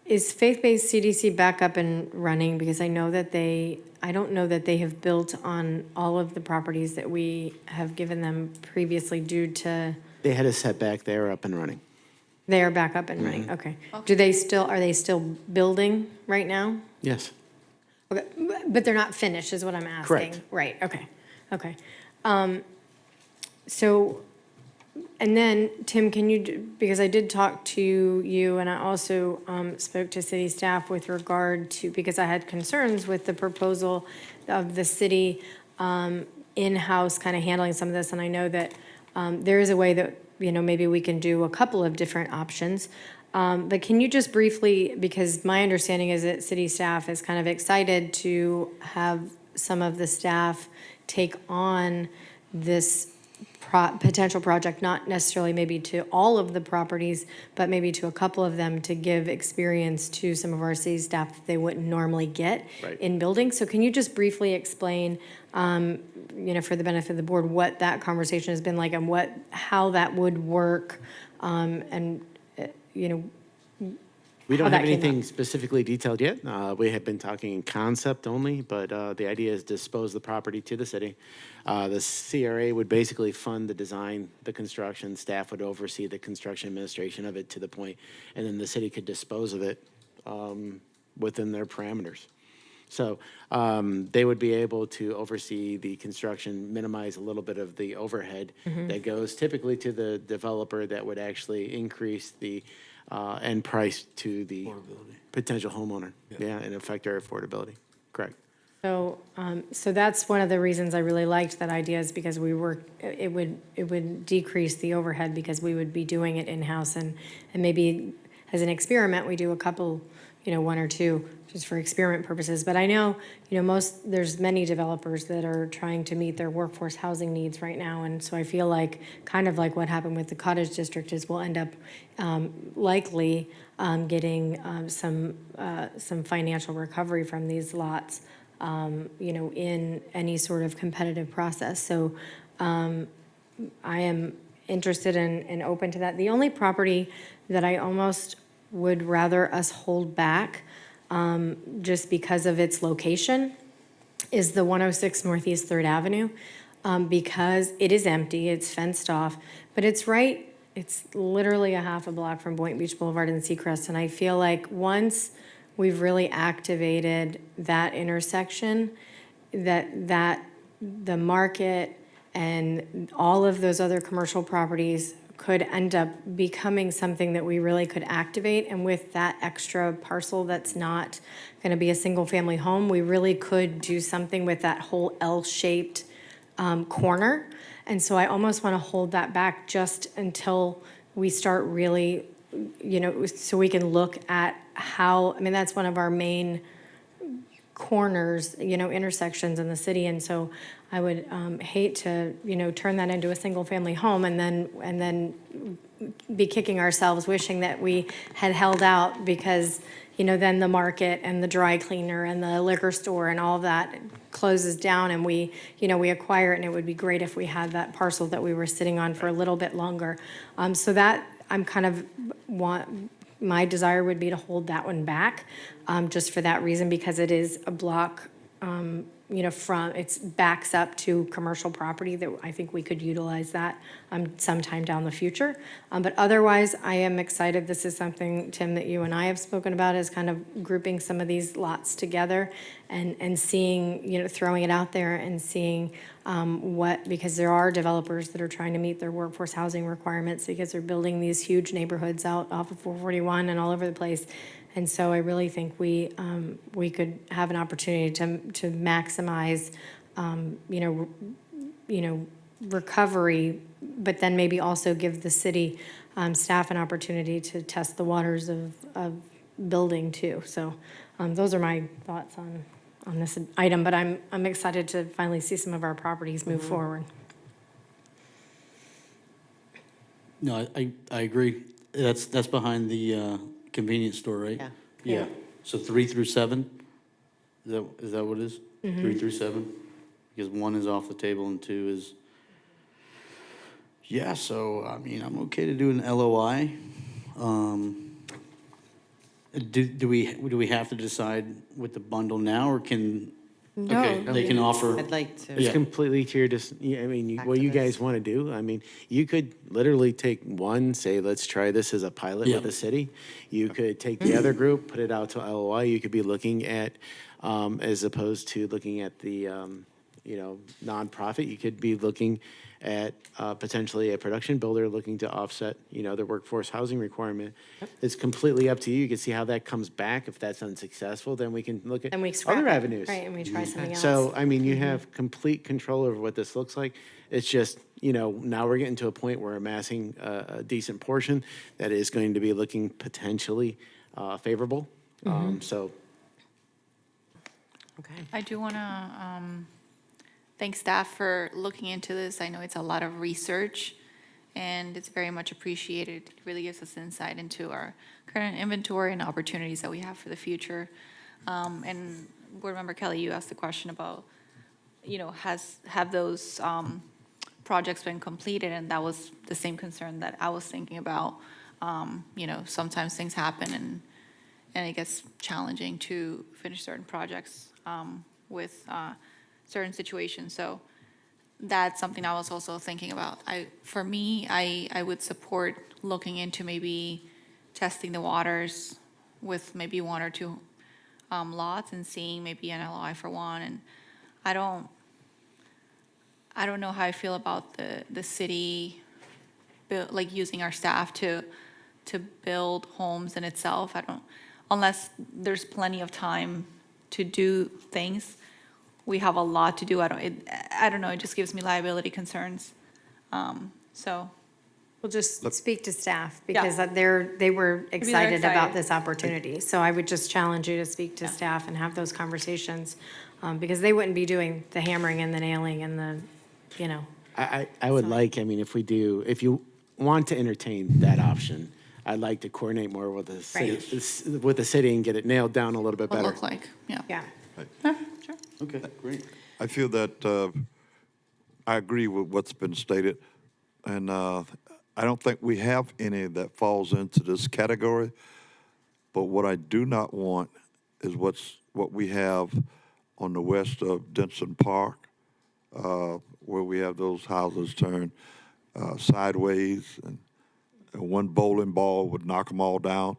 is faith-based CDC back up and running, because I know that I don't know that they have built on all of the properties that we have given them previously due to. They had a setback. They are up and running. They are back up and running, okay. Are they still building right now? Yes. Okay, but they're not finished, is what I'm asking. Correct. Right, okay. So, and then, Tim, can you, because I did talk to you, and I also spoke to city staff with regard to, because I had concerns with the proposal of the city in-house kind of handling some of this, and I know that there is a way that, maybe we can do a couple of different options. But can you just briefly, because my understanding is that city staff is kind of excited to have some of the staff take on this potential project, not necessarily maybe to all of the properties, but maybe to a couple of them, to give experience to some of our city staff that they wouldn't normally get in buildings. So can you just briefly explain, for the benefit of the board, what that conversation has been like, and how that would work, We don't how have that came anything up. specifically detailed yet. We have been talking in concept only, but the idea is to dispose the property to the city. The CRA would basically fund the design, the construction, staff would oversee the construction administration of it to the point, and then the city could dispose of it within their parameters. So they would be able to oversee the construction, minimize a little bit of the overhead that goes typically to the developer, that would actually increase the end price to the potential homeowner. Yeah, and affect our affordability. Correct. So, so that's one of the reasons I really liked that idea, is because it would decrease the overhead, because we would be doing it in-house, and maybe as an experiment, we do a couple, 1 or 2, just for experiment purposes. But I know, there's many developers that are trying to meet their workforce housing needs right now. And so I feel like, kind of like what happened with the Cottage District, is we'll end up likely getting some financial recovery from these lots, in any sort of competitive process. So I am interested and open to that. The only property that I almost would rather us hold back, just because of its location, is the 106 Northeast 3rd Avenue, because it is empty, it's fenced off, but it's literally a half a block from Boynton Beach Boulevard and Seacrest, and I feel like once we've really activated that intersection, that the market and all of those other commercial properties could end up becoming something that we really could activate. And with that extra parcel that's not going to be a single-family home, we really could do something with that whole L-shaped corner. And so I almost want to hold that back just until we start really, so we can look at how, I mean, that's one of our main corners, intersections in the city. And so I would hate to, turn that into a single-family home and then be kicking ourselves, wishing that we had held out because, then the market and the dry cleaner and the liquor store and all of that closes down and we acquire it, and it would be great if we had that parcel that we were sitting on for a little bit longer. So that I'm kind of my desire would be to hold that one back, just for that reason, because it is a block, it backs up to commercial property that I think we could utilize that sometime down the future. But otherwise, I am excited. This is something, Tim, that you and I have spoken about, is kind of grouping some of these lots together and seeing, throwing it out there and seeing because there are developers that are trying to meet their workforce housing requirements because they're building these huge neighborhoods out off of 441 and all over the place. And so I really think we could have an opportunity to maximize, recovery, but then maybe also give the city staff an opportunity to test the waters of building too. So those are my thoughts on this item, but I'm excited to finally see some of our properties move forward. No, I agree. That's behind the convenience store, right? Yeah. Yeah. So 3 through 7? Is that what it is? 3 through 7? Because 1 is off the table and 2 is. Yeah, so I mean, I'm okay to do an LOI. Do we have to decide with the bundle now, or can? No. Okay, they can offer. I'd like to. It's completely to your, what you guys want to do. I mean, you could literally take one, say, let's try this as a pilot with the city. You could take the other group, put it out to LOI. You could be looking at, as opposed to looking at the, nonprofit, you could be looking at potentially a production builder looking to offset, their workforce housing requirement. It's completely up to you. You can see how that comes back. If that's unsuccessful, then we can look at And we scrap other it, avenues. right, and we try something else. So, I mean, you have complete control over what this looks like. It's just, now we're getting to a point where we're amassing a decent portion that is going to be looking potentially favorable. So. Okay. I do want to thank staff for looking into this. I know it's a lot of research, and it's very much appreciated. It really gives us insight into our current inventory and opportunities that we have for the future. And Board Member Kelly, you asked the question about, have those projects been completed? And that was the same concern that I was thinking about. Sometimes things happen and it gets challenging to finish certain projects with certain situations. So that's something I was also thinking about. For me, I would support looking into maybe testing the waters with maybe 1 or 2 lots and seeing maybe an LOI for one. And I don't know how I feel about the city using our staff to build homes in itself. Unless there's plenty of time to do things. We have a lot to do. I don't know. It just gives me liability concerns. So. We'll just speak to staff because they were excited about this opportunity. So I would just challenge you to speak to staff and have those conversations because they wouldn't be doing the hammering and the nailing and the, I would like, if you want to entertain that option, I'd like to coordinate more with the city, and get it nailed down a little bit better. What look like, yeah. Yeah. Sure. Okay, great. I feel that I agree with what's been stated, and I don't think we have any that falls into this category. But what I do not want is what we have on the west of Denson Park, where we have those houses turned sideways, and one bowling ball would knock them all down.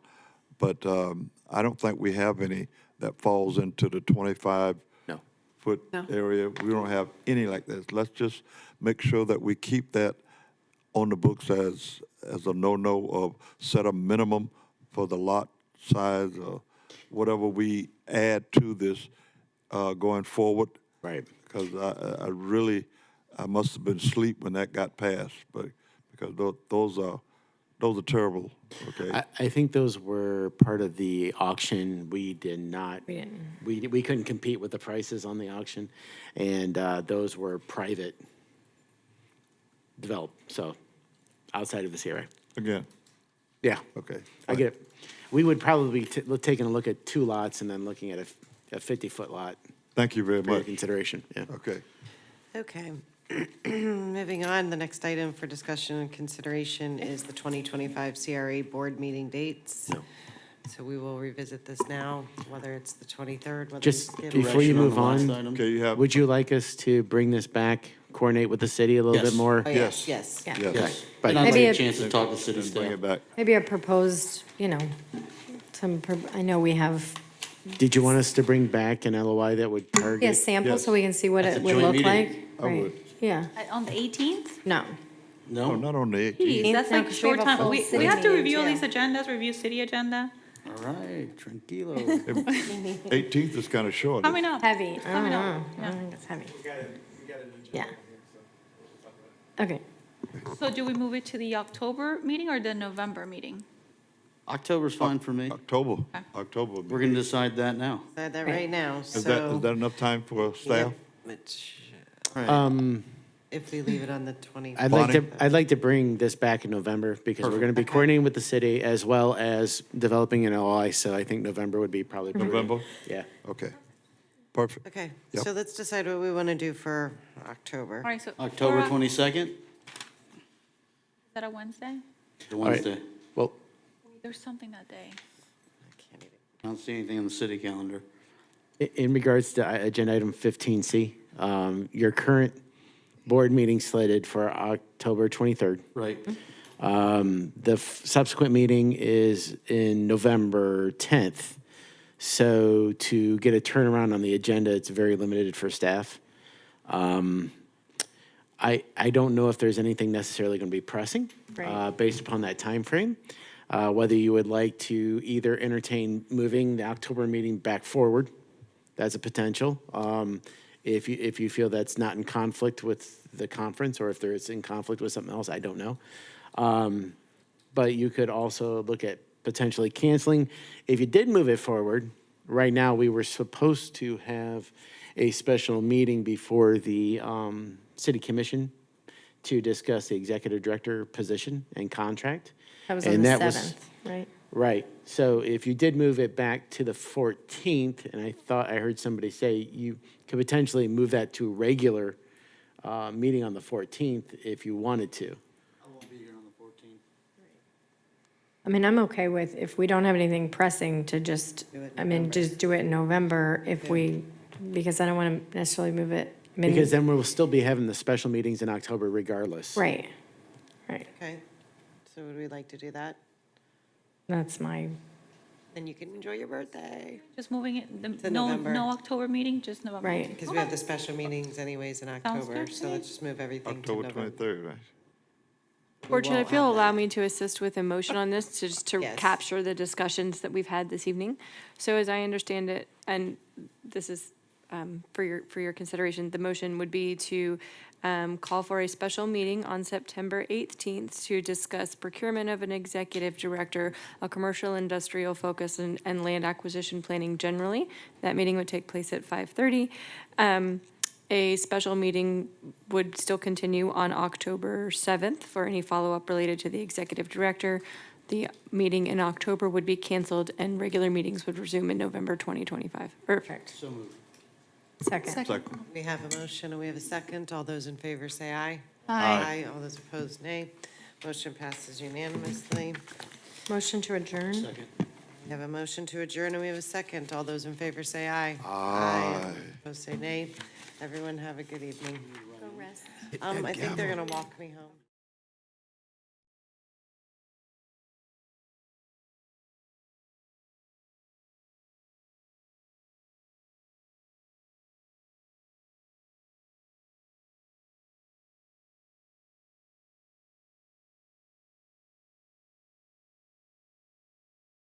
But I don't think we have any that falls into the 25-foot area. We don't have any like this. Let's just make sure that we keep that on the books as a no-no, or set a minimum for the lot size or whatever we add to this going forward? Right. Because I must have been asleep when that got passed, but because those are terrible, okay? I think those were part of the auction. We did not, we couldn't compete with the prices on the auction, and those were private developed, so outside of the CRA. Again, Yeah, okay. I get it. We would probably be taking a look at 2 lots and then looking at a 50-foot lot Thank you very for your much. consideration, yeah. Okay. Okay. Moving on, the next item for discussion and consideration is the 2025 CRA board meeting dates. So we will revisit this now, whether it's the 23rd, whether Just it's given. before you Direction on move the last on, item. Okay, you have, would you like us to bring this back, coordinate with the city a little Yes. bit more? Oh, yes, yes. Yeah. yes. And I'd like Maybe a a- chance to talk to city Then bring staff. it back. Maybe a proposed, I know we have, Did you want us to bring back an LOI that would target? yeah, sample so we can see what That's it a would joint look meeting. like. I Right. would. Yeah, On the 18th? no. No, No? not on the 18th. Geez, that's No, like 'cause we short have a time. full We city have to meeting, review all too. these agendas, review city agenda. All right, tranquilo. 18th is kind of short. Coming up. Heavy. I Coming don't up, know. I yeah. think it's heavy. Yeah. Okay. So do we move it to the October meeting or the November meeting? October's fine for me. October. We're gonna decide that now. Decide that right now, Is so. that enough time for staff? If we leave it on the 20th. I'd like to bring this back in November because we're going to be coordinating with the city as well as developing an LOI, so I think November would be probably. prudent. November? Yeah. Okay. Perfect. Okay, Yep. so let's decide what we want to do for October. All right, so. October Laura, 22nd, Is that a Wednesday? the All right. Wednesday. Well, There's something that day. I don't see anything on the city calendar. in regards to agenda item 15C, your current board meeting slated for October 23rd. Right. The subsequent meeting is in November 10th. So to get a turnaround on the agenda, it's very limited for staff. I don't know if there's anything necessarily going to be pressing Right. based upon that timeframe. Whether you would like to either entertain moving the October meeting back forward, that's a potential. If you feel that's not in conflict with the conference, or if it's in conflict with something else, I don't know. But you could also look at potentially canceling. If you did move it forward, right now, we were supposed to have a special meeting before the city commission to discuss the executive director position and contract. That was on And the that was- 7th, right? Right. So if you did move it back to the 14th, and I thought I heard somebody say you could potentially move that to a regular meeting on the 14th if you wanted to. I won't be here on the 14th. I mean, I'm okay with, if we don't have anything pressing, to just, just do it in November if we, because I don't want to necessarily move it. I mean, Because then we'll still be having the special meetings in October regardless. Right, right. Okay, so would we like to do that? That's my, Then you can enjoy your birthday. Just moving it, To no November. October meeting, just November. Right. Because we have the special meetings anyways in October, good. so let's just move everything to October November. 23rd, right? Fortune, won't if you'll have allow me to assist with a motion on this, just to Yes. capture the discussions that we've had this evening. So as I understand it, and this is for your consideration, the motion would be to call for a special meeting on September 18th to discuss procurement of an executive director, a commercial industrial focus, and land acquisition planning generally. That meeting would take place at 5:30. A special meeting would still continue on October 7th for any follow-up related to the executive director. The meeting in October would be canceled, and regular meetings would resume in November 2025. perfect. So moved. Second. Second. We have a motion and we have a second. All those in favor say aye. Aye. All those opposed, nay. Motion passes unanimously. Motion to adjourn? Second. We have a motion to adjourn and we have a second. All those in favor say aye. Aye. Opposed say nay. Everyone have a good evening. Go rest. I think they're going to walk me home.